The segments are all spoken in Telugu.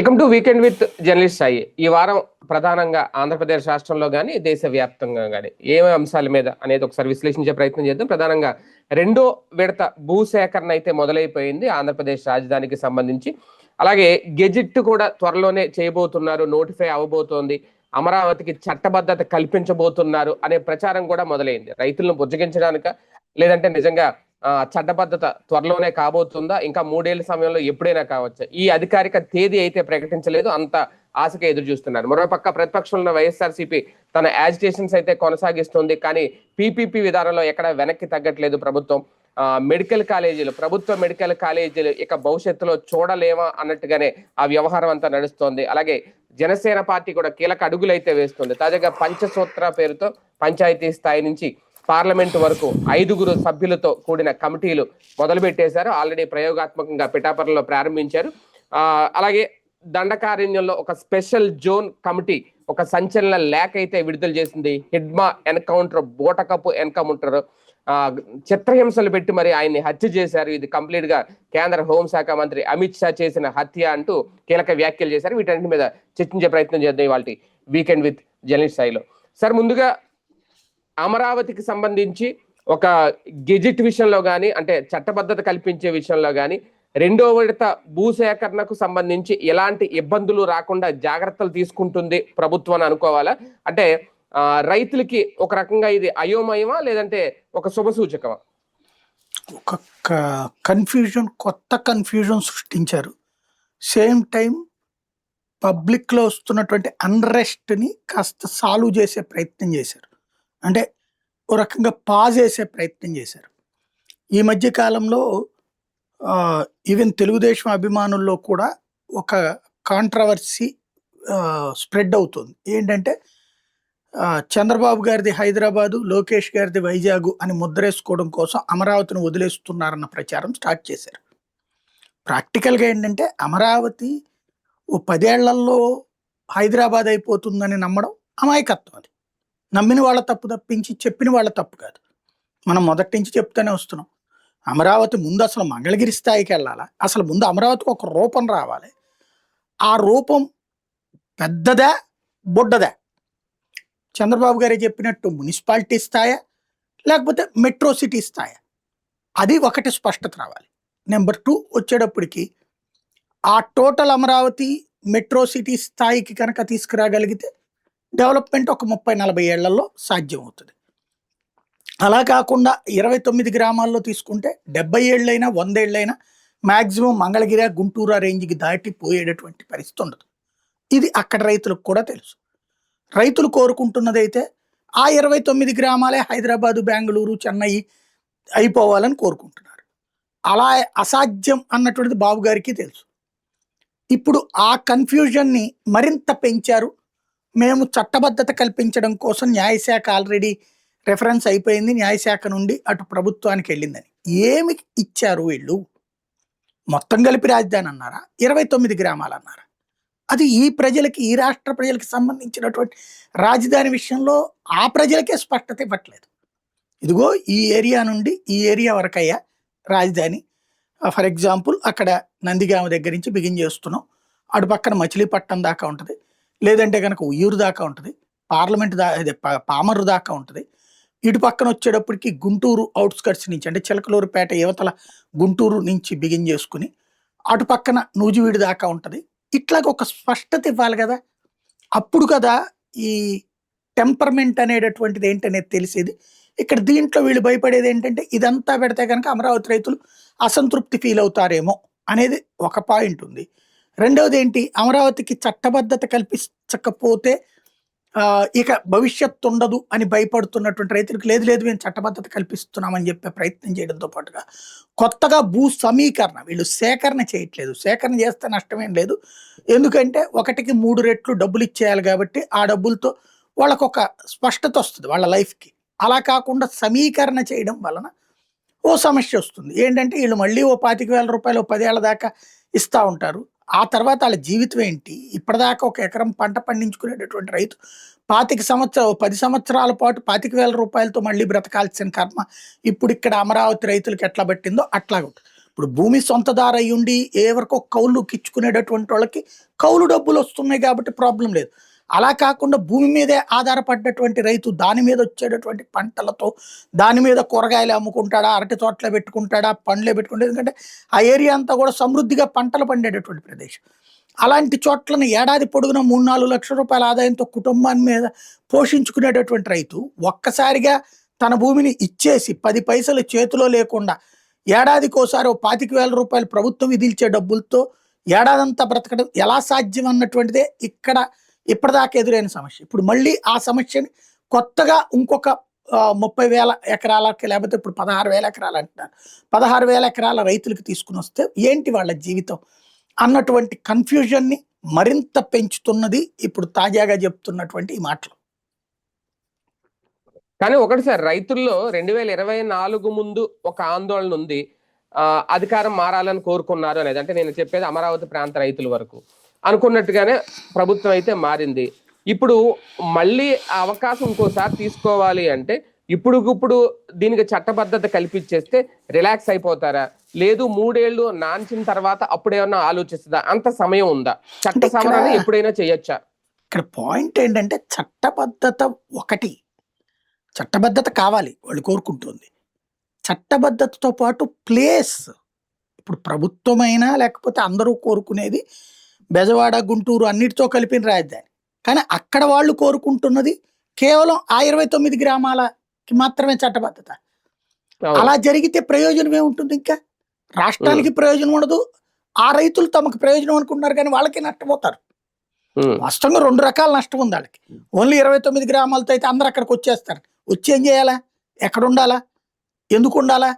Welcome to weekend with journalist Sai. ఈ వారం ప్రధానంగా ఆంధ్రప్రదేశ్ రాష్ట్రంలో కానీ దేశవ్యాప్తంగా కానీ ఏమేమి అంశాల మీద అనేది ఒకసారి విశ్లేషించే ప్రయత్నం చేద్దాం. ప్రధానంగా రెండో విడత భూసేకరణ అయితే మొదలైపోయింది ఆంధ్రప్రదేశ్ రాజధానికి సంబంధించి. అలాగే గెజిట్ కూడా త్వరలోనే చేయబోతున్నారు, నోటిఫై అవ్వబోతోంది. అమరావతికి చట్టబద్ధత కల్పించబోతున్నారు అనే ప్రచారం కూడా మొదలైంది. రైతులను బుజ్జగించడానిక, లేదంటే నిజంగా చట్టబద్ధత త్వరలోనే కాబోతుందా, ఇంకా 3 ఏళ్ల సమయంలో ఎప్పుడైనా కావచ్చా? ఈ అధికారిక తేదీ అయితే ప్రకటించలేదు, అంత ఆశగా ఎదురు చూస్తున్నారు. మరోపక్క ప్రతిపక్షంలో వైఎస్ఆర్సీపీ తన యాజిటేషన్స్ అయితే కొనసాగిస్తుంది, కానీ పీపీపీ విధానంలో ఎక్కడ వెనక్కి తగ్గట్లేదు ప్రభుత్వం. మెడికల్ కాలేజీలు, ప్రభుత్వ మెడికల్ కాలేజీలు ఇక భవిష్యత్తులో చూడలేమా అన్నట్టుగానే ఆ వ్యవహారం అంతా నడుస్తోంది. అలాగే జనసేన పార్టీ కూడా కీలక అడుగులు అయితే వేస్తుంది. తాజాగా పంచసూత్ర పేరుతో పంచాయతీ స్థాయి నుంచి పార్లమెంట్ వరకు 5 సభ్యులతో కూడిన కమిటీలు మొదలు పెట్టేశారు. ఆల్రెడీ ప్రయోగాత్మకంగా పిఠాపురంలో ప్రారంభించారు. అలాగే దండకారణ్యంలో ఒక స్పెషల్ జోన్ కమిటీ ఒక సంచలన లేఖ అయితే విడుదల చేసింది. హిడ్మా ఎన్కౌంటర్, బోటకప్పు ఎన్కౌంటర్, చిత్రహింసలు పెట్టి మరి ఆయన్ని హత్య చేశారు. ఇది కంప్లీట్ గా కేంద్ర హోంశాఖ మంత్రి అమిత్ షా చేసిన హత్య అంటూ కీలక వ్యాఖ్యలు చేశారు. వీటన్నిటి మీద చర్చించే ప్రయత్నం చేద్దాం ఇవాళ వీకెండ్ విత్ జర్నలిస్ట్ స్థాయిలో. సార్, ముందుగా అమరావతికి సంబంధించి ఒక గెజిట్ విషయంలో కానీ, అంటే చట్టబద్ధత కల్పించే విషయంలో కానీ, రెండో విడత భూసేకరణకు సంబంధించి ఎలాంటి ఇబ్బందులు రాకుండా జాగ్రత్తలు తీసుకుంటుంది ప్రభుత్వం అని అనుకోవాలా? అంటే రైతులకి ఒక రకంగా ఇది అయోమయమా, లేదంటే ఒక శుభ సూచకమా? ఒక కొత్త కన్ఫ్యూజన్ సృష్టించారు. సేమ్ టైం పబ్లిక్లో వస్తున్నటువంటి అన్రెస్ట్ని కాస్త సాల్వ్ చేసే ప్రయత్నం చేశారు. అంటే ఓ రకంగా పాజ్ చేసే ప్రయత్నం చేశారు. ఈ మధ్య కాలంలో ఈవెన్ తెలుగుదేశం అభిమానుల్లో కూడా ఒక కాంట్రవర్సీ స్ప్రెడ్ అవుతుంది. ఏంటంటే చంద్రబాబు గారిది హైదరాబాదు, లోకేష్ గారిది వైజాగ్ అని ముద్రేసుకోవడం కోసం అమరావతిని వదిలేస్తున్నారన్న ప్రచారం స్టార్ట్ చేశారు. ప్రాక్టికల్గా ఏంటంటే అమరావతి ఓ 10 ఏళ్లలో హైదరాబాద్ అయిపోతుందని నమ్మడం అమాయకత్వం. అది నమ్మిన వాళ్ళ తప్పు తప్పించి చెప్పిన వాళ్ళ తప్పు కాదు. మనం మొదటి నుంచి చెప్తూనే వస్తున్నాం. అమరావతి ముందు అసలు మంగళగిరి స్థాయికి వెళ్ళాలా, అసలు ముందు అమరావతికి ఒక రూపం రావాలి. ఆ రూపం పెద్దదా బుడ్డదా? చంద్రబాబు గారే చెప్పినట్టు మున్సిపాలిటీ స్థాయా, లేకపోతే మెట్రో సిటీ స్థాయా? అది ఒకటి స్పష్టత రావాలి. నెంబర్ 2 వచ్చేటప్పటికి ఆ టోటల్ అమరావతి మెట్రో సిటీ స్థాయికి కనుక తీసుకురాగలిగితే డెవలప్మెంట్ ఒక 30-40 ఏళ్లలో సాధ్యం అవుతుంది. అలా కాకుండా 29 గ్రామాల్లో తీసుకుంటే 70 ఏళ్ళైనా 100 ఏళ్ళైనా మ్యాక్సిమం మంగళగిరి, గుంటూరు రేంజ్కి దాటిపోయేటటువంటి పరిస్థితి ఉండదు. ఇది అక్కడ రైతులకు కూడా తెలుసు. రైతులు కోరుకుంటున్నదైతే ఆ 29 గ్రామాలే హైదరాబాదు, బెంగళూరు, చెన్నై అయిపోవాలని కోరుకుంటున్నారు. అలా అసాధ్యం అన్నటువంటిది బాబు గారికి తెలుసు. ఇప్పుడు ఆ కన్ఫ్యూజన్ని మరింత పెంచారు. మేము చట్టబద్ధత కల్పించడం కోసం న్యాయశాఖ ఆల్రెడీ రెఫరెన్స్ అయిపోయింది, న్యాయశాఖ నుండి అటు ప్రభుత్వానికి వెళ్ళిందని. ఏమి ఇచ్చారు వీళ్ళు? మొత్తం కలిపి రాజధాని అన్నారా, 29 గ్రామాలు అన్నారా? అది ఈ ప్రజలకి, ఈ రాష్ట్ర ప్రజలకి సంబంధించినటువంటి రాజధాని విషయంలో ఆ ప్రజలకే స్పష్టత ఇవ్వట్లేదు. ఇదిగో ఈ ఏరియా నుండి ఈ ఏరియా వరకయ్యా రాజధాని. ఫర్ ఎగ్జాంపుల్ అక్కడ నందిగామ దగ్గర నుంచి బిగిన్ చేస్తున్నాం, అటు పక్కన మచిలీపట్నం దాకా ఉంటుంది, లేదంటే కనుక ఉయ్యూరు దాకా ఉంటుంది, పార్లమెంట్ పామర్రు దాకా ఉంటుంది. ఇటు పక్కన వచ్చేటప్పటికి గుంటూరు అవుట్స్కట్స్ నుంచి, అంటే చిలకలూరుపేట యువతల గుంటూరు నుంచి బిగిన్ చేసుకుని అటు పక్కన నూజివీడు దాకా ఉంటుంది. ఇట్లాగ ఒక స్పష్టత ఇవ్వాలి కదా. అప్పుడు కదా ఈ టెంపర్మెంట్ అనేటటువంటిది ఏంటనేది తెలిసేది. ఇక్కడ దీంట్లో వీళ్ళు భయపడేది ఏంటంటే ఇదంతా పెడితే కనుక అమరావతి రైతులు అసంతృప్తి ఫీల్ అవుతారేమో అనేది ఒక పాయింట్ ఉంది. రెండవది ఏంటి, అమరావతికి చట్టబద్ధత కల్పించకపోతే ఇక భవిష్యత్తు ఉండదు అని భయపడుతున్నటువంటి రైతులకు లేదు లేదు మేము చట్టబద్ధత కల్పిస్తున్నామని చెప్పే ప్రయత్నం చేయడంతో పాటుగా కొత్తగా భూ సమీకరణ వీళ్ళు సేకరణ చేయట్లేదు. సేకరణ చేస్తే నష్టమేం లేదు, ఎందుకంటే 1కి 3 రెట్లు డబ్బులు ఇచ్చేయాలి కాబట్టి ఆ డబ్బులతో వాళ్ళకు ఒక స్పష్టత వస్తుంది వాళ్ళ లైఫ్కి. అలా కాకుండా సమీకరణ చేయడం వలన ఓ సమస్య వస్తుంది. ఏంటంటే వీళ్ళు మళ్ళీ ఓ 25,000 రూపాయలు 10 ఏళ్ల దాకా ఇస్తూ ఉంటారు. ఆ తర్వాత వాళ్ళ జీవితం ఏంటి? ఇప్పటిదాకా ఒక ఎకరం పంట పండించుకునేటటువంటి రైతు 10 సంవత్సరాల పాటు 25,000 రూపాయలతో మళ్ళీ బ్రతకాల్సిన కర్మ ఇప్పుడు ఇక్కడ అమరావతి రైతులకు ఎట్లా పట్టిందో అట్లా ఉంటుంది. ఇప్పుడు భూమి సొంతదారు అయ్యుండి ఎవరికో కౌలుకి ఇచ్చుకునేటటువంటి వాళ్ళకి కౌలు డబ్బులు వస్తున్నాయి కాబట్టి ప్రాబ్లం లేదు. అలా కాకుండా భూమి మీదే ఆధారపడ్డటువంటి రైతు దాని మీద వచ్చేటటువంటి పంటలతో దాని మీద కూరగాయలు అమ్ముకుంటాడా, అరటి తోటలే పెట్టుకుంటాడా, పండ్లే పెట్టుకుంటాడు. ఎందుకంటే ఆ ఏరియా అంతా కూడా సమృద్ధిగా పంటలు పండేటటువంటి ప్రదేశం. అలాంటి చోట్లను ఏడాది పొడుగున 3-4 లక్షల రూపాయల ఆదాయంతో కుటుంబాన్ని మీద పోషించుకునేటటువంటి రైతు ఒక్కసారిగా తన భూమిని ఇచ్చేసి 10 పైసలు చేతిలో లేకుండా ఏడాదికోసారి ఓ 25,000 రూపాయలు ప్రభుత్వం విధించే డబ్బులతో ఏడాదంతా బ్రతకడం ఎలా సాధ్యం అన్నటువంటిదే ఇక్కడ ఇప్పటిదాకా ఎదురైన సమస్య. ఇప్పుడు మళ్ళీ ఆ సమస్యని కొత్తగా ఇంకొక 30,000 ఎకరాలకి, లేకపోతే ఇప్పుడు 16,000 ఎకరాలు అంటున్నారు, 16,000 ఎకరాల రైతులకు తీసుకుని వస్తే ఏంటి వాళ్ళ జీవితం అన్నటువంటి కన్ఫ్యూజన్ని మరింత పెంచుతున్నది ఇప్పుడు తాజాగా చెప్తున్నటువంటి ఈ మాటలు. కానీ ఒకటి సార్, రైతుల్లో 2024 ముందు ఒక ఆందోళన ఉంది. అధికారం మారాలని కోరుకున్నారు అనేది. అంటే నేను చెప్పేది అమరావతి ప్రాంత రైతుల వరకు అనుకున్నట్టుగానే ప్రభుత్వం అయితే మారింది. ఇప్పుడు మళ్ళీ ఆ అవకాశం ఇంకోసారి తీసుకోవాలి అంటే ఇప్పుడు దీనికి చట్టబద్ధత కల్పించేస్తే రిలాక్స్ అయిపోతారా, లేదు 3 ఏళ్ళు నాంచిన తర్వాత అప్పుడేమన్నా ఆలోచిస్తుందా? అంత సమయం ఉందా? చట్ట సవరణ ఎప్పుడైనా చేయొచ్చా? ఇక్కడ పాయింట్ ఏంటంటే చట్టబద్ధత ఒకటి, చట్టబద్ధత కావాలి, వాళ్ళు కోరుకుంటుంది. చట్టబద్ధతతో పాటు ప్లేస్, ఇప్పుడు ప్రభుత్వమైనా లేకపోతే అందరూ కోరుకునేది బెజవాడ, గుంటూరు అన్నిటితో కలిపిన రాజధాని. కానీ అక్కడ వాళ్ళు కోరుకుంటున్నది కేవలం ఆ 29 గ్రామాలకి మాత్రమే చట్టబద్ధత. అలా జరిగితే ప్రయోజనం ఏముంటుంది? ఇంకా రాష్ట్రానికి ప్రయోజనం ఉండదు, ఆ రైతులు తమకు ప్రయోజనం అనుకుంటున్నారు కానీ వాళ్ళకి నష్టపోతారు. వాస్తవంగా 2 రకాల నష్టం ఉంది వాళ్ళకి. ఓన్లీ 29 గ్రామాలతో అయితే అందరు అక్కడికి వచ్చేస్తారు. వచ్చి ఏం చేయాలా, ఎక్కడ ఉండాలా, ఎందుకు ఉండాలా,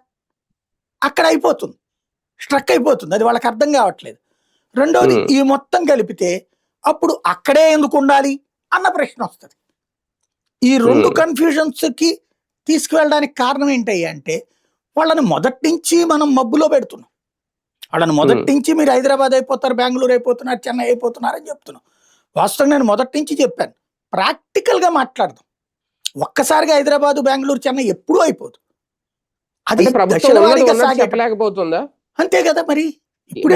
అక్కడ అయిపోతుంది, స్ట్రక్ అయిపోతుంది. అది వాళ్ళకి అర్థం కావట్లేదు. రెండోది, ఈ మొత్తం కలిపితే అప్పుడు అక్కడే ఎందుకు ఉండాలి అన్న ప్రశ్న వస్తుంది. ఈ 2 కన్ఫ్యూజన్స్కి తీసుకువెళ్ళడానికి కారణం ఏంటయ్యా అంటే వాళ్ళని మొదటి నుంచి మనం మబ్బులో పెడుతున్నాం. వాళ్ళని మొదటి నుంచి మీరు హైదరాబాద్ అయిపోతారు, బెంగళూరు అయిపోతున్నారు, చెన్నై అయిపోతున్నారు అని చెప్తున్నాం. వాస్తవంగా నేను మొదటి నుంచి చెప్పాను, ప్రాక్టికల్గా మాట్లాడదాం. ఒక్కసారిగా హైదరాబాద్, బెంగళూరు, చెన్నై ఎప్పుడూ అయిపోదు. అది చెప్పలేకపోతుందా? అంతే కదా మరి. ఇప్పుడు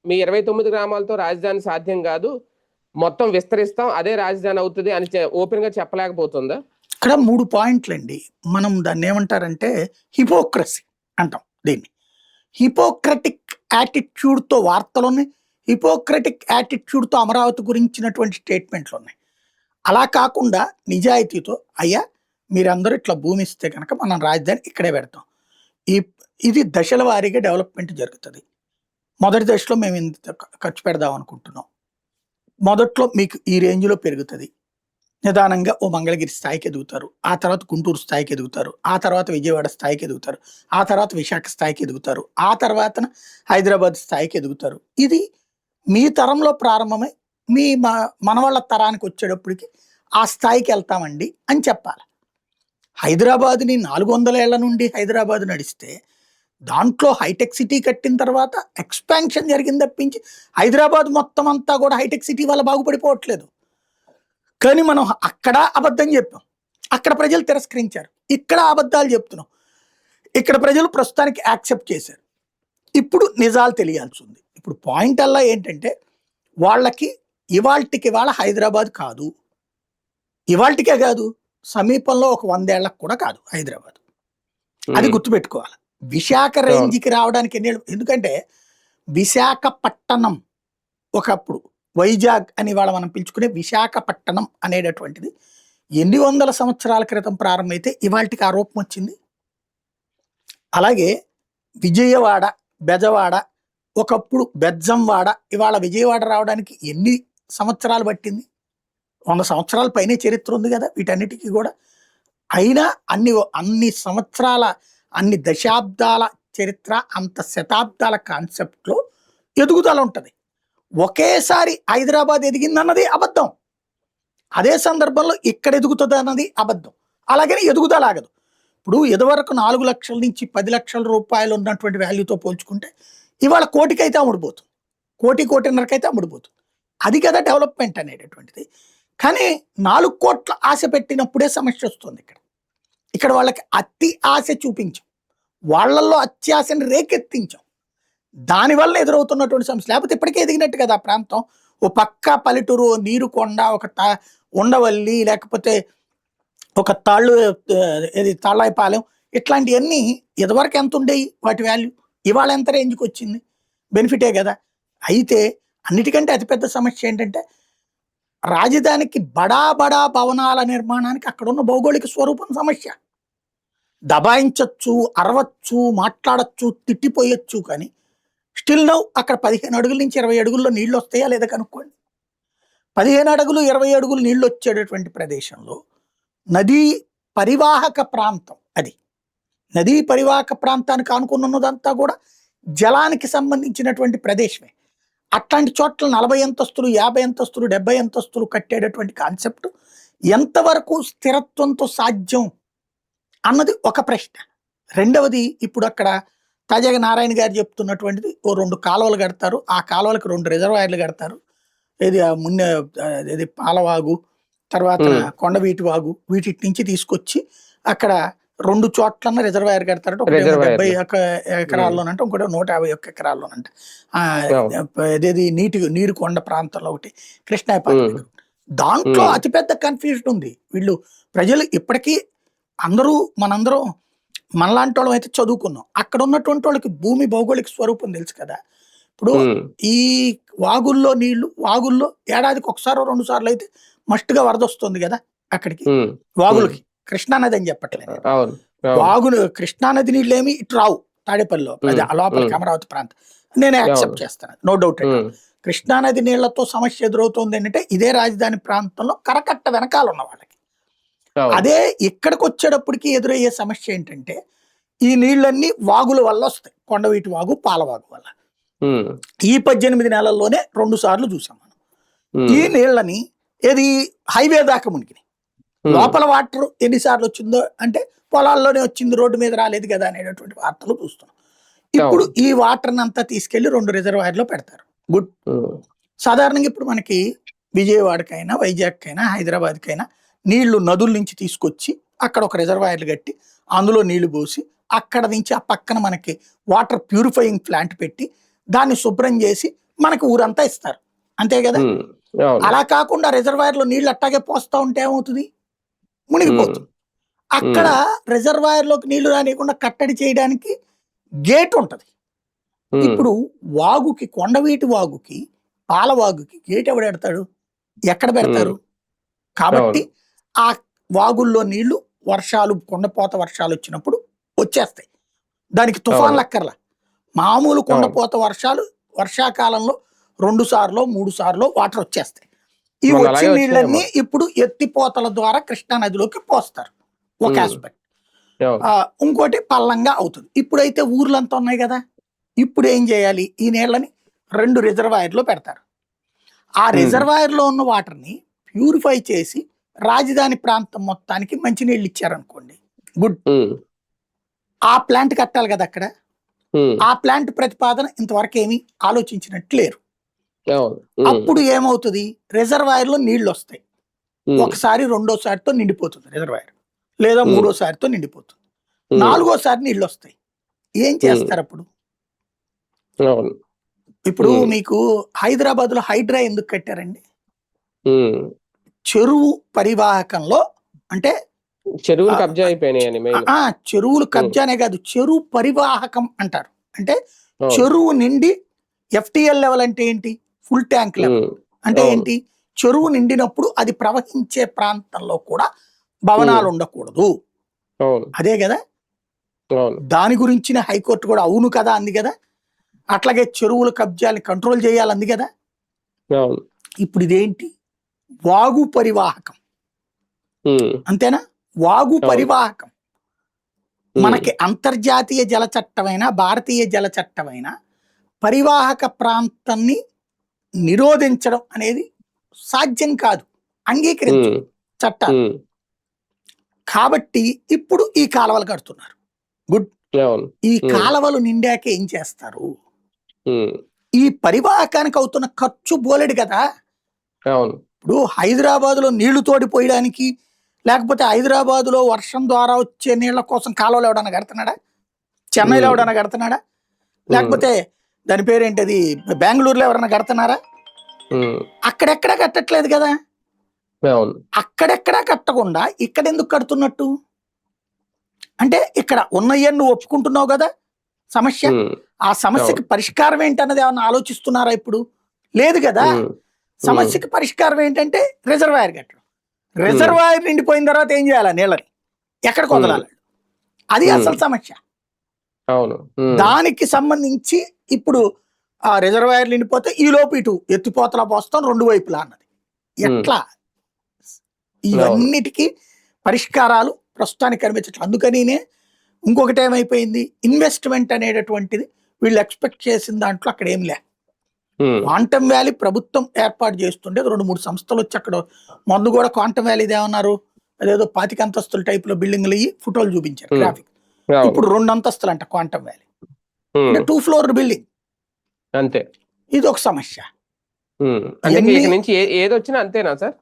మీ 29 గ్రామాలతో రాజధాని సాధ్యం కాదు, మొత్తం విస్తరిస్తాం, అదే రాజధాని అవుతుంది అని ఓపెన్ గా చెప్పలేకపోతుందా? ఇక్కడ 3 పాయింట్లు అండి. మనం దాన్ని ఏమంటారంటే హిపోక్రసీ అంటాం దీన్ని. హిపోక్రటిక్ యాటిట్యూడ్తో వార్తలు ఉన్నాయి, హిపోక్రటిక్ యాటిట్యూడ్తో అమరావతి గురించినటువంటి స్టేట్మెంట్లు ఉన్నాయి. అలా కాకుండా నిజాయితీతో, అయ్యా మీరందరూ ఇట్లా భూమి ఇస్తే కనుక మనం రాజధాని ఇక్కడే పెడతాం, ఇది దశల వారీగా డెవలప్మెంట్ జరుగుతుంది. మొదటి దశలో మేము ఇంత ఖర్చు పెడదాం అనుకుంటున్నాం, మొదట్లో మీకు ఈ రేంజ్లో పెరుగుతుంది, నిదానంగా ఓ మంగళగిరి స్థాయికి ఎదుగుతారు, ఆ తర్వాత గుంటూరు స్థాయికి ఎదుగుతారు, ఆ తర్వాత విజయవాడ స్థాయికి ఎదుగుతారు, ఆ తర్వాత విశాఖ స్థాయికి ఎదుగుతారు, ఆ తర్వాత హైదరాబాద్ స్థాయికి ఎదుగుతారు. ఇది మీ తరంలో ప్రారంభమై మీ మనవాళ్ళ తరానికి వచ్చేటప్పటికి ఆ స్థాయికి వెళ్తామండి అని చెప్పాలి. హైదరాబాద్ని 400 ఏళ్ల నుండి హైదరాబాద్ నడిస్తే దాంట్లో హైటెక్ సిటీ కట్టిన తర్వాత ఎక్స్పాన్షన్ జరిగింది తప్పించి హైదరాబాద్ మొత్తం అంతా కూడా హైటెక్ సిటీ వల్ల బాగుపడిపోవట్లేదు. కానీ మనం అక్కడ అబద్ధం చెప్పాం, అక్కడ ప్రజలు తిరస్కరించారు. ఇక్కడ అబద్ధాలు చెప్తున్నాం, ఇక్కడ ప్రజలు ప్రస్తుతానికి యాక్సెప్ట్ చేశారు. ఇప్పుడు నిజాలు తెలియాల్సి ఉంది. ఇప్పుడు పాయింట్ అలా ఏంటంటే వాళ్ళకి ఇవాళకి వాళ్ళ హైదరాబాద్ కాదు, ఇవాళకే కాదు, సమీపంలో ఒక 100 ఏళ్ళకు కూడా కాదు హైదరాబాద్. అది గుర్తుపెట్టుకోవాలి. విశాఖ రేంజ్కి రావడానికి ఎన్నేళ్ళు? ఎందుకంటే విశాఖపట్టణం ఒకప్పుడు వైజాగ్ అని వాళ్ళ మనం పిలుచుకునే విశాఖపట్టణం అనేటటువంటిది ఎన్ని వందల సంవత్సరాల క్రితం ప్రారంభమైతే ఇవాళకి ఆ రూపం వచ్చింది. అలాగే విజయవాడ, బెజవాడ, ఒకప్పుడు బెజ్జంవాడ, ఇవాళ విజయవాడ రావడానికి ఎన్ని సంవత్సరాలు పట్టింది? 100 సంవత్సరాల పైనే చరిత్ర ఉంది కదా వీటన్నిటికీ కూడా. అయినా అన్ని సంవత్సరాల, అన్ని దశాబ్దాల చరిత్ర, అంత శతాబ్దాల కాన్సెప్ట్లో ఎదుగుదల ఉంటుంది. ఒకేసారి హైదరాబాద్ ఎదిగిందన్నది అబద్ధం, అదే సందర్భంలో ఇక్కడ ఎదుగుతుంది అన్నది అబద్ధం. అలాగని ఎదుగుదల ఆగదు. ఇప్పుడు ఇదివరకు 4 లక్షల నుంచి 10 లక్షల రూపాయలు ఉన్నటువంటి వాల్యూతో పోల్చుకుంటే ఇవాళ కోటికైతే అమ్ముడుపోతుంది, 1.5 అయితే అమ్ముడుపోతుంది. అది కదా డెవలప్మెంట్ అనేటటువంటిది. కానీ 4 కోట్ల ఆశ పెట్టినప్పుడే సమస్య వస్తుంది. ఇక్కడ వాళ్ళకి అతి ఆశ చూపించాం, వాళ్ళల్లో అత్యాశని రేకెత్తించాం. దానివల్ల ఎదురవుతున్నటువంటి సమస్య, లేకపోతే ఇప్పటికే ఎదిగినట్టు కదా ఆ ప్రాంతం. ఓ పక్క పల్లెటూరు, నీరు కొండ, ఒక ఉండవల్లి, లేకపోతే ఒక తాళ్ళు, ఇది తాళ్ళాయిపాలెం, ఇట్లాంటివన్నీ ఇదివరకు ఎంత ఉండేవి వాటి వాల్యూ, ఇవాళ ఎంత రేంజ్కి వచ్చింది, బెనిఫిటే కదా. అయితే అన్నిటికంటే అతిపెద్ద సమస్య ఏంటంటే రాజధానికి బడా బడా భవనాల నిర్మాణానికి అక్కడున్న భౌగోళిక స్వరూపం సమస్య. దబాయించచ్చు, అరవచ్చు, మాట్లాడచ్చు, తిట్టిపోయొచ్చు, కానీ స్టిల్ నౌ అక్కడ 15 అడుగుల నుంచి 20 అడుగుల్లో నీళ్ళు వస్తాయా లేదా కనుక్కోండి. 15 అడుగులు 20 అడుగులు నీళ్ళు వచ్చేటటువంటి ప్రదేశంలో నదీ పరివాహక ప్రాంతం అది. నదీ పరివాహక ప్రాంతానికి ఆనుకున్నదంతా కూడా జలానికి సంబంధించినటువంటి ప్రదేశమే. అట్లాంటి చోట్ల 40 అంతస్తులు, 50 అంతస్తులు, 70 అంతస్తులు కట్టేటటువంటి కాన్సెప్ట్ ఎంతవరకు స్థిరత్వంతో సాధ్యం అన్నది ఒక ప్రశ్న. రెండవది, ఇప్పుడు అక్కడ తాజాగా నారాయణ గారు చెప్తున్నటువంటిది, ఓ 2 కాలువలు కడతారు, ఆ కాలువలకు 2 రిజర్వాయర్లు కడతారు. ఇది పాలవాగు, తర్వాత కొండవీటి వాగు, వీటి నుంచి తీసుకొచ్చి అక్కడ 2 చోట్లన్న రిజర్వాయర్ కడతారంటే, ఒకటి 70 ఎకరాల్లోనంటే, ఇంకోటి 151 ఎకరాల్లోనంట. ఇదేది నీరు కొండ ప్రాంతంలో ఒకటి కృష్ణాయపాలెం. దాంట్లో అతిపెద్ద కన్ఫ్యూజన్ ఉంది. వీళ్ళు ప్రజలు ఇప్పటికీ మనందరం మనలాంటి వాళ్ళం అయితే చదువుకున్నాం. అక్కడ ఉన్నటువంటి వాళ్ళకి భూమి భౌగోళిక స్వరూపం తెలుసు కదా. ఇప్పుడు ఈ వాగుల్లో ఏడాదికి 1 సార్లు అయితే మస్ట్గా వరద వస్తుంది కదా అక్కడికి, వాగులకి. కృష్ణానది అని చెప్పట్లేదు, కృష్ణానది నీళ్ళు ఏమి ఇటు రావు తాడేపల్లిలో, లోపలికి అమరావతి ప్రాంతం, నేను యాక్సెప్ట్ చేస్తాను, నో డౌట్. కృష్ణానది నీళ్లతో సమస్య ఎదురవుతుంది ఏంటంటే ఇదే రాజధాని ప్రాంతంలో కరకట్ట వెనకాల ఉన్న వాళ్ళకి. అదే ఇక్కడికి వచ్చేటప్పటికి ఎదురయ్యే సమస్య ఏంటంటే ఈ నీళ్ళన్నీ వాగుల వల్ల వస్తాయి, కొండవీటి వాగు, పాలవాగు వల్ల. ఈ 18 నెలల్లోనే 2 సార్లు చూసాం మనం. ఈ నీళ్ళని ఏది హైవే దాకా మునిగినాయి. లోపల వాటర్ ఎన్నిసార్లు వచ్చిందో అంటే పొలాల్లోనే వచ్చింది, రోడ్డు మీద రాలేదు కదా అనేటటువంటి వార్తలు చూస్తున్నాం. ఇప్పుడు ఈ వాటర్ అంతా తీసుకెళ్లి 2 రిజర్వాయర్లో పెడతారు. గుడ్. సాధారణంగా ఇప్పుడు మనకి విజయవాడకైనా, వైజాగ్కైనా, హైదరాబాద్కైనా నీళ్లు నదుల నుంచి తీసుకొచ్చి అక్కడ ఒక రిజర్వాయర్లు కట్టి అందులో నీళ్లు పోసి అక్కడ నుంచి ఆ పక్కన మనకి వాటర్ ప్యూరిఫైయింగ్ ప్లాంట్ పెట్టి దాన్ని శుభ్రం చేసి మనకి ఊరంతా ఇస్తారు, అంతే కదా. అలా కాకుండా రిజర్వాయర్లో నీళ్లు అట్టాగే పోస్తా ఉంటే ఏమవుతుంది, మునిగిపోతుంది. అక్కడ రిజర్వాయర్లోకి నీళ్లు రానియకుండా కట్టడి చేయడానికి గేట్ ఉంటది. ఇప్పుడు వాగుకి, కొండవీటి వాగుకి, పాలవాగుకి గేట్ ఎవడు పెడతాడు, ఎక్కడ పెడతారు? కాబట్టి ఆ వాగుల్లో నీళ్లు వర్షాలు, కొండపోత వర్షాలు వచ్చినప్పుడు వచ్చేస్తాయి. దానికి తుఫాన్లు అక్కర్లా, మామూలు కొండపోత వర్షాలు వర్షాకాలంలో 2 సార్లు 3 సార్లు వాటర్ వచ్చేస్తాయి. ఈ వచ్చిన నీళ్ళన్నీ ఇప్పుడు ఎత్తిపోతల ద్వారా కృష్ణా నదిలోకి పోస్తారు, ఒక ఆస్పెక్ట్. ఇంకోటి పల్లంగా అవుతుంది. ఇప్పుడైతే ఊర్లంతా ఉన్నాయి కదా, ఇప్పుడు ఏం చేయాలి, ఈ నీళ్ళని 2 రిజర్వాయర్లో పెడతారు. ఆ రిజర్వాయర్లో ఉన్న వాటర్ని ప్యూరిఫై చేసి రాజధాని ప్రాంతం మొత్తానికి మంచినీళ్ళు ఇచ్చారనుకోండి, గుడ్. ఆ ప్లాంట్ కట్టాలి కదా అక్కడ. ఆ ప్లాంట్ ప్రతిపాదన ఇంతవరకు ఏమీ ఆలోచించినట్టు లేరు. అప్పుడు ఏమవుతుంది, రిజర్వాయర్లో నీళ్లు వస్తాయి. ఒకసారి, రెండోసారితో నిండిపోతుంది రిజర్వాయర్, లేదా మూడోసారితో నిండిపోతుంది, 4వసారి నీళ్ళు వస్తాయి. ఏం చేస్తారు అప్పుడు? ఇప్పుడు మీకు హైదరాబాద్ లో హైడ్రా ఎందుకు కట్టారండి? చెరువు పరివాహకంలో, అంటే చెరువులు కబ్జా అయిపోయినాయని. చెరువులు కబ్జానే కాదు, చెరువు పరివాహకం అంటారు. అంటే చెరువు నిండి ఎఫ్టిఎల్ లెవెల్ అంటే ఏంటి, ఫుల్ ట్యాంక్ లెవెల్ అంటే ఏంటి, చెరువు నిండినప్పుడు అది ప్రవహించే ప్రాంతంలో కూడా భవనాలు ఉండకూడదు, అదే కదా. దాని గురించిన హైకోర్టు కూడా అవును కదా అంది కదా. అట్లాగే చెరువుల కబ్జాని కంట్రోల్ చేయాలంది కదా. ఇప్పుడు ఇదేంటి, వాగు పరివాహకం, అంతేనా? వాగు పరివాహకం మనకి అంతర్జాతీయ జల చట్టమైన, భారతీయ జల చట్టమైన పరివాహక ప్రాంతాన్ని నిరోధించడం అనేది సాధ్యం కాదు, అంగీకరించు చట్టాలు. కాబట్టి ఇప్పుడు ఈ కాలువలు కడుతున్నారు, గుడ్. ఈ కాలువలు నిండాక ఏం చేస్తారు, ఈ పరివాహకానికి అవుతున్న ఖర్చు బోలెడు కదా. ఇప్పుడు హైదరాబాద్ లో నీళ్లు తోడిపోయడానికి, లేకపోతే హైదరాబాద్ లో వర్షం ద్వారా వచ్చే నీళ్ల కోసం కాలువలు ఎవడన్నా కడుతున్నాడా? చెన్నైలో ఎవడన్నా కడుతున్నాడా? లేకపోతే దాని పేరేంటది బెంగళూరులో ఎవరన్నా కడుతున్నారా? అక్కడెక్కడా కట్టట్లేదు కదా. అవును. అక్కడెక్కడా కట్టకుండా ఇక్కడ ఎందుకు కడుతున్నట్టు అంటే ఇక్కడ ఉన్నయ్యని నువ్వు ఒప్పుకుంటున్నావు కదా సమస్య. ఆ సమస్యకి పరిష్కారం ఏంటన్నది ఏమన్నా ఆలోచిస్తున్నారా ఇప్పుడు? లేదు కదా. సమస్యకి పరిష్కారం ఏంటంటే రిజర్వాయర్ కట్టడం. రిజర్వాయర్ నిండిపోయిన తర్వాత ఏం చేయాలి? నీళ్ళని ఎక్కడికి వదలాలి? అది అసలు సమస్య. అవును. దానికి సంబంధించి ఇప్పుడు ఆ రిజర్వాయర్ నిండిపోతే ఈ లోపు ఇటు ఎత్తిపోతలా పోస్తాం 2 వైపులా అన్నది ఎట్లా? ఇవన్నిటికీ పరిష్కారాలు ప్రస్తుతానికి కనిపించట్లేదు. అందుకనినే ఇంకొకటి ఏమైపోయింది, ఇన్వెస్ట్మెంట్ అనేటటువంటిది వీళ్ళు ఎక్స్పెక్ట్ చేసిన దాంట్లో అక్కడ ఏం లే. క్వాంటమ్ వ్యాలీ ప్రభుత్వం ఏర్పాటు చేస్తుంటే 2-3 సంస్థలు వచ్చి అక్కడ ముందు కూడా క్వాంటమ్ వ్యాలీది ఏమన్నారు, అదేదో 25 అంతస్తుల టైప్ లో బిల్డింగ్లు అయ్యి ఫోటోలు చూపించారు గ్రాఫిక్. ఇప్పుడు 2 అంతస్తులు అంట క్వాంటమ్ వ్యాలీ, అంటే 2 ఫ్లోర్ బిల్డింగ్. అంతే. ఇది ఒక సమస్య. నుంచి ఏది వచ్చినా అంతేనా సార్?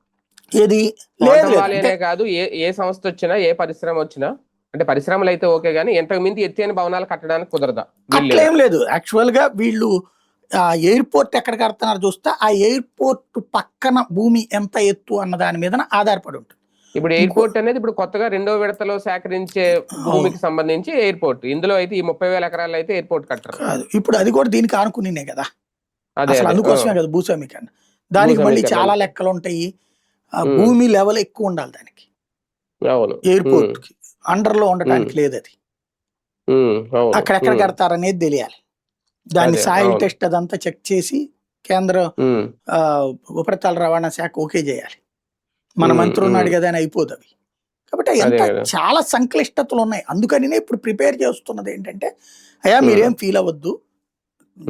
ఏది లేదు కాదు, ఏ సంస్థ వచ్చినా ఏ పరిశ్రమ వచ్చినా, అంటే పరిశ్రమలు అయితే ఓకే గానీ ఎంతకు మించి ఎత్తైన భవనాలు కట్టడానికి కుదరదా? అట్లేం లేదు. యాక్చువల్ గా వీళ్ళు ఎయిర్పోర్ట్ ఎక్కడ కడుతున్నారు చూస్తే ఆ ఎయిర్పోర్ట్ పక్కన భూమి ఎంత ఎత్తు అన్న దాని మీద ఆధారపడి ఉంటుంది. ఇప్పుడు ఎయిర్పోర్ట్ అనేది ఇప్పుడు కొత్తగా 2వ విడతలో సేకరించే భూమికి సంబంధించి ఎయిర్పోర్ట్, ఇందులో అయితే ఈ 30,000 ఎకరాలు అయితే ఎయిర్పోర్ట్ కట్టరు. ఇప్పుడు అది కూడా దీనికి ఆనుకునే కదా, అసలు అందుకోసమే కదా భూస్వామీకరణ. దానికి మళ్ళీ చాలా లెక్కలు ఉంటాయి. భూమి లెవెల్ ఎక్కువ ఉండాలి దానికి. ఎయిర్పోర్ట్ కి అండర్ లో ఉండటానికి లేదు. అది అక్కడెక్కడ కడతారనేది తెలియాలి. దాన్ని సాయిల్ టెస్ట్ అదంతా చెక్ చేసి కేంద్ర ఉపరితల రవాణా శాఖ ఓకే చేయాలి. మన మంత్రి ఉన్నాడు కదా అని అయిపోదు అవి. కాబట్టి ఎంత చాలా సంక్లిష్టతలు ఉన్నాయి. అందుకని ఇప్పుడు ప్రిపేర్ చేస్తున్నది ఏంటంటే, అయ్యా మీరేం ఫీల్ అవ్వద్దు,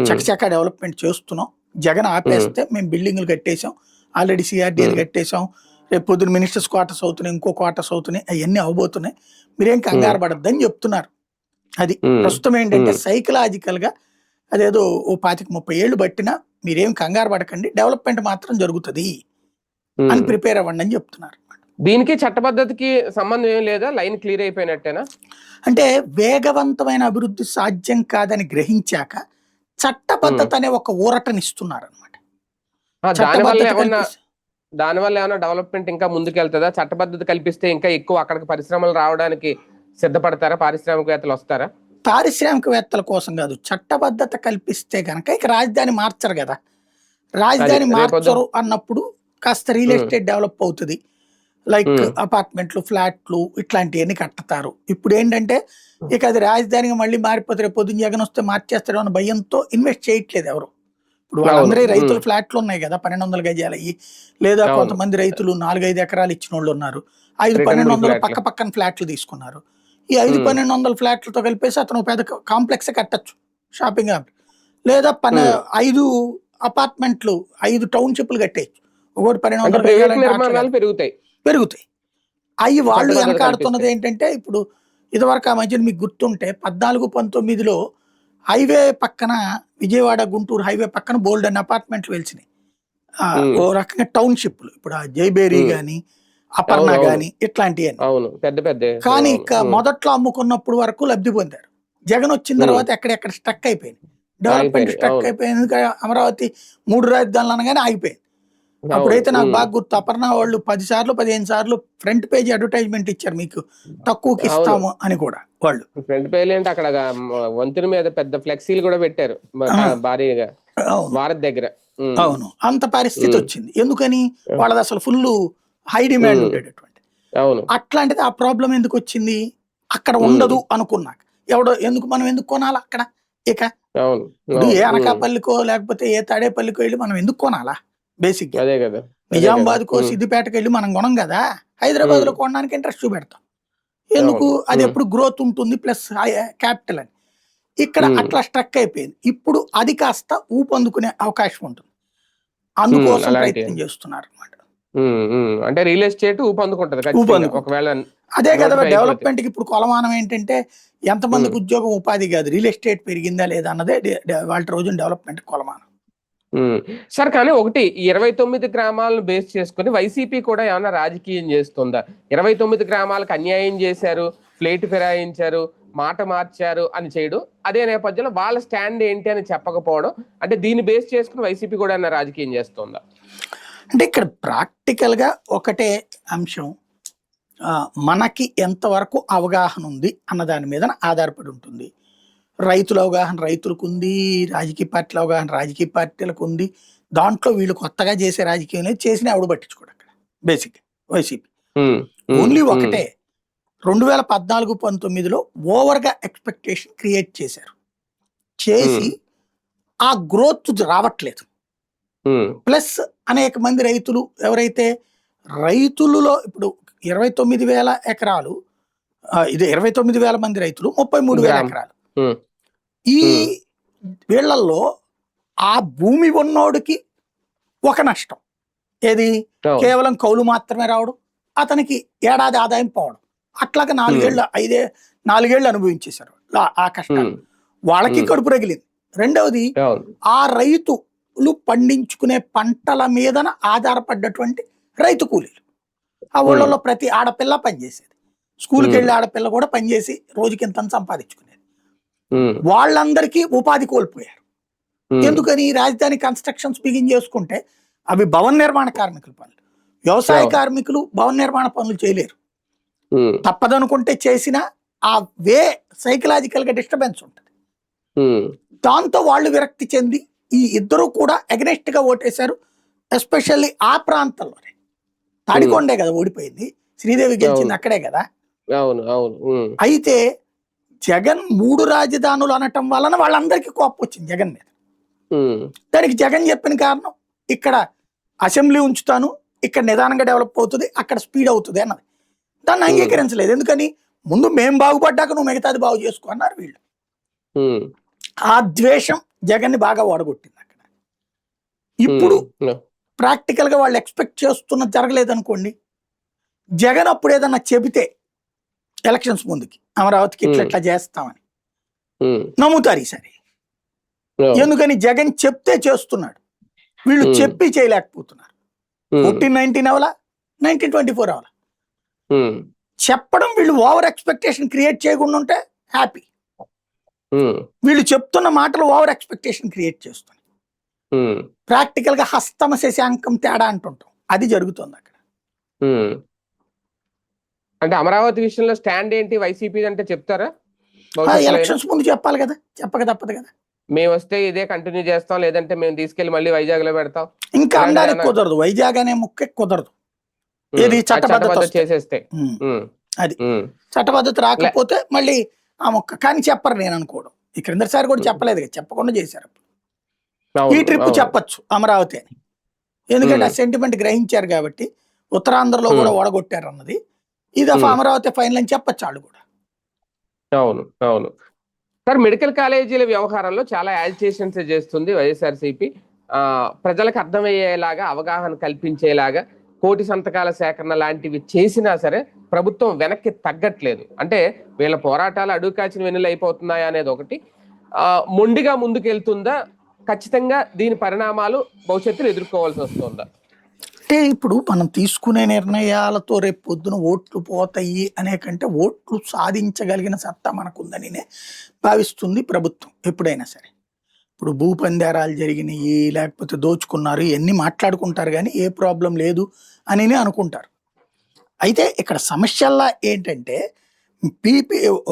చకచకా డెవలప్మెంట్ చేస్తున్నాం. జగన్ ఆపేస్తే మేము బిల్డింగ్లు కట్టేసాం, ఆల్రెడీ సిఆర్డీలు కట్టేసాం, రేపు పొద్దున మినిస్టర్స్ క్వార్టర్స్ అవుతున్నాయి, ఇంకో క్వార్టర్స్ అవుతున్నాయి, అవన్నీ అవబోతున్నాయి, మీరేం కంగారు పడద్దని చెప్తున్నారు. అది ప్రస్తుతం ఏంటంటే సైకలాజికల్ గా అదేదో ఓ 25-30 ఏళ్ళు బట్టినా మీరేం కంగారు పడకండి, డెవలప్మెంట్ మాత్రం జరుగుతుంది అని ప్రిపేర్ అవ్వండి అని చెప్తున్నారు. దీనికి చట్టబద్ధతకి సంబంధం ఏం లేదా? లైన్ క్లియర్ అయిపోయినట్టేనా? అంటే వేగవంతమైన అభివృద్ధి సాధ్యం కాదని గ్రహించాక చట్టబద్ధత అనే ఒక ఊరటనిస్తున్నారు అనమాట. దానివల్ల ఏమైనా డెవలప్మెంట్ ఇంకా ముందుకెళ్తుందా? చట్టబద్ధత కల్పిస్తే ఇంకా ఎక్కువ అక్కడికి పరిశ్రమలు రావడానికి సిద్ధపడతారా? పారిశ్రామికవేత్తలు వస్తారా? పారిశ్రామికవేత్తల కోసం కాదు, చట్టబద్ధత కల్పిస్తే కనుక ఇక రాజధాని మార్చరు కదా. రాజధాని మార్చరు అన్నప్పుడు కాస్త రియల్ ఎస్టేట్ డెవలప్ అవుతుంది. లైక్ అపార్ట్మెంట్లు, ఫ్లాట్లు ఇట్లాంటివన్నీ కట్టుతారు. ఇప్పుడు ఏంటంటే ఇక అది రాజధానిగా మళ్ళీ మారిపోతే రేపు పొద్దున్న జగన్ వస్తే మార్చేస్తాడు అన్న భయంతో ఇన్వెస్ట్ చేయట్లేదు ఎవరు. ఇప్పుడు వాళ్ళందరూ రైతులు ఫ్లాట్లు ఉన్నాయి కదా, 1200 గజాలు అయ్యి, లేదా కొంతమంది రైతులు 4-5 ఎకరాలు ఇచ్చిన వాళ్ళు ఉన్నారు, 5-1200 పక్క పక్కన ఫ్లాట్లు తీసుకున్నారు. ఈ 5-1200 ఫ్లాట్లతో కలిపేసి అతను పెద్ద కాంప్లెక్స్ కట్టచ్చు, షాపింగ్ కాంప్లెక్స్, లేదా 5 అపార్ట్మెంట్లు, 5 టౌన్షిప్లు కట్టేయచ్చు. ఒకటి 1200 పెరుగుతాయి. అవి వాళ్ళు వెనకాడుతున్నది ఏంటంటే, ఇప్పుడు ఇదివరకు ఆ మధ్యన మీకు గుర్తుంటే 14-19లో హైవే పక్కన, విజయవాడ గుంటూరు హైవే పక్కన బోల్డ్ అనే అపార్ట్మెంట్లు వెలిసినాయి. ఓ రకంగా టౌన్షిప్లు. ఇప్పుడు ఆ జైబేరీ గాని, అపర్ణ గాని ఇట్లాంటివి. కానీ ఇక మొదట్లో అమ్ముకున్నప్పుడు వరకు లబ్ధి పొందారు. జగన్ వచ్చిన తర్వాత ఎక్కడెక్కడ స్ట్రక్ అయిపోయింది, డెవలప్మెంట్ స్ట్రక్ అయిపోయింది. అమరావతి 3 రాజధానులు అనగానే ఆగిపోయింది. అప్పుడైతే నాకు బాగా గుర్తు, అపర్ణ వాళ్ళు 10 సార్లు 15 సార్లు ఫ్రంట్ పేజ్ అడ్వర్టైజ్మెంట్ ఇచ్చారు, మీకు తక్కువకి ఇస్తాము అని కూడా. వాళ్ళు ఫ్రంట్ పేజ్ అంటే అక్కడ వంతెన మీద పెద్ద ఫ్లెక్సీలు కూడా పెట్టారు భారీగా భారత్ దగ్గర. అవును, అంత పరిస్థితి వచ్చింది. ఎందుకని? వాళ్ళది అసలు ఫుల్ హై డిమాండ్ ఉండేటటువంటి. అట్లాంటిది ఆ ప్రాబ్లం ఎందుకు వచ్చింది? అక్కడ ఉండదు అనుకున్నాక మనం ఎందుకు కొనాలా అక్కడ? ఇక ఇప్పుడు ఏ అనకాపల్లికో లేకపోతే ఏ తాడేపల్లికో వెళ్ళి మనం ఎందుకు కొనాలా? బేసిక్ గా నిజామాబాద్ కో సిద్దిపేటకి వెళ్ళి మనం కొనం కదా. హైదరాబాద్ లో కొనడానికి ఇంట్రెస్ట్ చూపెడతాం. ఎందుకు? అది ఎప్పుడు గ్రోత్ ఉంటుంది, ప్లస్ క్యాపిటల్ అని. ఇక్కడ అట్లా స్ట్రక్ అయిపోయింది. ఇప్పుడు అది కాస్త ఊపందుకునే అవకాశం ఉంటుంది, అందుకోసం ప్రయత్నం చేస్తున్నారు అన్నమాట. అంటే రియల్ ఎస్టేట్ ఊపందుకుంటది. అదే కదా డెవలప్మెంట్ కి ఇప్పుడు కొలమానం ఏంటంటే ఎంతమందికి ఉద్యోగం ఉపాధి కాదు, రియల్ ఎస్టేట్ పెరిగిందా లేదా అన్నదే వాళ్ళ రోజున డెవలప్మెంట్ కొలమానం. సార్, కానీ ఒకటి 29 గ్రామాలను బేస్ చేసుకుని వైసీపీ కూడా ఏమైనా రాజకీయం చేస్తుందా? 29 గ్రామాలకు అన్యాయం చేశారు, ఫ్లేట్ ఫిరాయించారు, మాట మార్చారు అని చేయడం, అదే నేపథ్యంలో వాళ్ళ స్టాండ్ ఏంటి అని చెప్పకపోవడం, అంటే దీన్ని బేస్ చేసుకుని వైసీపీ కూడా ఏమైనా రాజకీయం చేస్తుందా? అంటే ఇక్కడ ప్రాక్టికల్ గా ఒకటే అంశం, మనకి ఎంతవరకు అవగాహన ఉంది అన్న దాని మీద ఆధారపడి ఉంటుంది. రైతుల అవగాహన రైతులకు ఉంది, రాజకీయ పార్టీల అవగాహన రాజకీయ పార్టీలకు ఉంది. దాంట్లో వీళ్ళు కొత్తగా చేసే రాజకీయం లేదు, చేసిన ఎవడు పట్టించుకోడు అక్కడ. బేసిక్ వైసీపీ ఓన్లీ ఒకటే, 2014-19లో ఓవర్గా ఎక్స్పెక్టేషన్ క్రియేట్ చేశారు, చేసి ఆ గ్రోత్ రావట్లేదు. ప్లస్ అనేక మంది రైతులు ఎవరైతే రైతులలో ఇప్పుడు 29,000 ఎకరాలు, ఇది 29,000 మంది రైతులు, 33,000 ఎకరాలు. ఈ వీళ్ళల్లో ఆ భూమి ఉన్నోడికి ఒక నష్టం ఏది, కేవలం కౌలు మాత్రమే రావడం, అతనికి ఏడాది ఆదాయం పోవడం. అట్లాగా 4 ఏళ్ళు అనుభవించేశారు ఆ కష్టాలు. వాళ్ళకి కడుపు రగిలింది. రెండవది, ఆ రైతులు పండించుకునే పంటల మీదన ఆధారపడ్డటువంటి రైతు కూలీలు. ఆ ఊళ్ళలో ప్రతి ఆడపిల్ల పనిచేసేది, స్కూల్కి వెళ్ళి ఆడపిల్ల కూడా పనిచేసి రోజుకి ఇంత సంపాదించుకునేది. వాళ్ళందరికీ ఉపాధి కోల్పోయారు. ఎందుకని? రాజధాని కన్స్ట్రక్షన్స్ బిగిన్ చేసుకుంటే అవి భవన నిర్మాణ కార్మికుల పనులు, వ్యవసాయ కార్మికులు భవన నిర్మాణ పనులు చేయలేరు. తప్పదనుకుంటే చేసిన ఆ వే సైకలాజికల్ గా డిస్టర్బెన్స్ ఉంటుంది. దాంతో వాళ్ళు విరక్తి చెంది ఈ ఇద్దరు కూడా అగెనెస్ట్ గా ఓటేశారు. ఎస్పెషల్లీ ఆ ప్రాంతంలోనే, తాడికొండే కదా ఓడిపోయింది, శ్రీదేవి గెలిచింది అక్కడే కదా. అయితే జగన్ 3 రాజధానులు అనటం వలన వాళ్ళందరికీ కోపం వచ్చింది జగన్ మీద. దానికి జగన్ చెప్పిన కారణం, ఇక్కడ అసెంబ్లీ ఉంచుతాను, ఇక్కడ నిదానంగా డెవలప్ అవుతుంది, అక్కడ స్పీడ్ అవుతుంది అన్నది. దాన్ని అంగీకరించలేదు. ఎందుకని? ముందు మేము బాగుపడ్డాక నువ్వు మిగతాది బాగు చేసుకో అన్నారు వీళ్ళు. ఆ ద్వేషం జగన్ ని బాగా ఓడగొట్టింది అక్కడ. ఇప్పుడు ప్రాక్టికల్ గా వాళ్ళు ఎక్స్పెక్ట్ చేస్తున్నది జరగలేదు అనుకోండి, జగన్ అప్పుడు ఏదన్నా చెబితే ఎలక్షన్స్ ముందుకి అమరావతికి ఇట్లా చేస్తామని నమ్ముతారు ఈసారి. ఎందుకని? జగన్ చెప్తే చేస్తున్నాడు, వీళ్ళు చెప్పి చేయలేకపోతున్నారు. 1419 అవలా, 1924 అవలా. చెప్పడం, వీళ్ళు ఓవర్ ఎక్స్పెక్టేషన్ క్రియేట్ చేయకుండా ఉంటే హ్యాపీ. వీళ్ళు చెప్తున్న మాటలు ఓవర్ ఎక్స్పెక్టేషన్ క్రియేట్ చేస్తున్నాయి. ప్రాక్టికల్ గా హస్తమ శశాంకం తేడా అంటుంటాం, అది జరుగుతుంది అక్కడ. అంటే అమరావతి విషయంలో స్టాండ్ ఏంటి వైసీపీ అంటే చెప్తారా? ఎలక్షన్స్ ముందు చెప్పాలి కదా, చెప్పక తప్పదు కదా. మేము వస్తే ఇదే కంటిన్యూ చేస్తాం, లేదంటే మేము తీసుకెళ్లి మళ్ళీ వైజాగ్ లో పెడతాం. ఇంకా అనడానికి కుదరదు, వైజాగ్ అనే ముక్కే కుదరదు. ఇది చట్టబద్ధత చేసేస్తే అది చట్టబద్ధత రాకపోతే మళ్ళీ ఆ మొక్క. కానీ చెప్పరు, నేను అనుకోవడం. ఈ క్రిందసారి కూడా చెప్పలేదు, చెప్పకుండా చేశారు. ఈ ట్రిప్ చెప్పచ్చు అమరావతి అని, ఎందుకంటే ఆ సెంటిమెంట్ గ్రహించారు కాబట్టి. ఉత్తరాంధ్రలో కూడా ఓడగొట్టారు అన్నది, ఈ దఫా అమరావతి ఫైనల్ అని చెప్పచ్చు వాళ్ళు కూడా. అవును అవును సార్, మెడికల్ కాలేజీల వ్యవహారంలో చాలా యాజిటేషన్స్ చేస్తుంది వైఎస్ఆర్సీపీ. ప్రజలకు అర్థమయ్యేలాగా, అవగాహన కల్పించేలాగా కోటి సంతకాల సేకరణ లాంటివి చేసినా సరే ప్రభుత్వం వెనక్కి తగ్గట్లేదు. అంటే వీళ్ళ పోరాటాలు అడుగు కాచిన వెన్నులు అయిపోతున్నాయా అనేది ఒకటి. మొండిగా ముందుకెళ్తుందా? ఖచ్చితంగా దీని పరిణామాలు భవిష్యత్తులో ఎదుర్కోవాల్సి వస్తుందా? అంటే ఇప్పుడు మనం తీసుకునే నిర్ణయాలతో రేపు పొద్దున ఓట్లు పోతాయి అనే కంటే, ఓట్లు సాధించగలిగిన సత్తా మనకుందని భావిస్తుంది ప్రభుత్వం ఎప్పుడైనా సరే. ఇప్పుడు భూపందేరాలు జరిగినాయి, లేకపోతే దోచుకున్నారు, ఇవన్నీ మాట్లాడుకుంటారు కానీ ఏ ప్రాబ్లం లేదు అని అనుకుంటారు. అయితే ఇక్కడ సమస్యల్లా ఏంటంటే,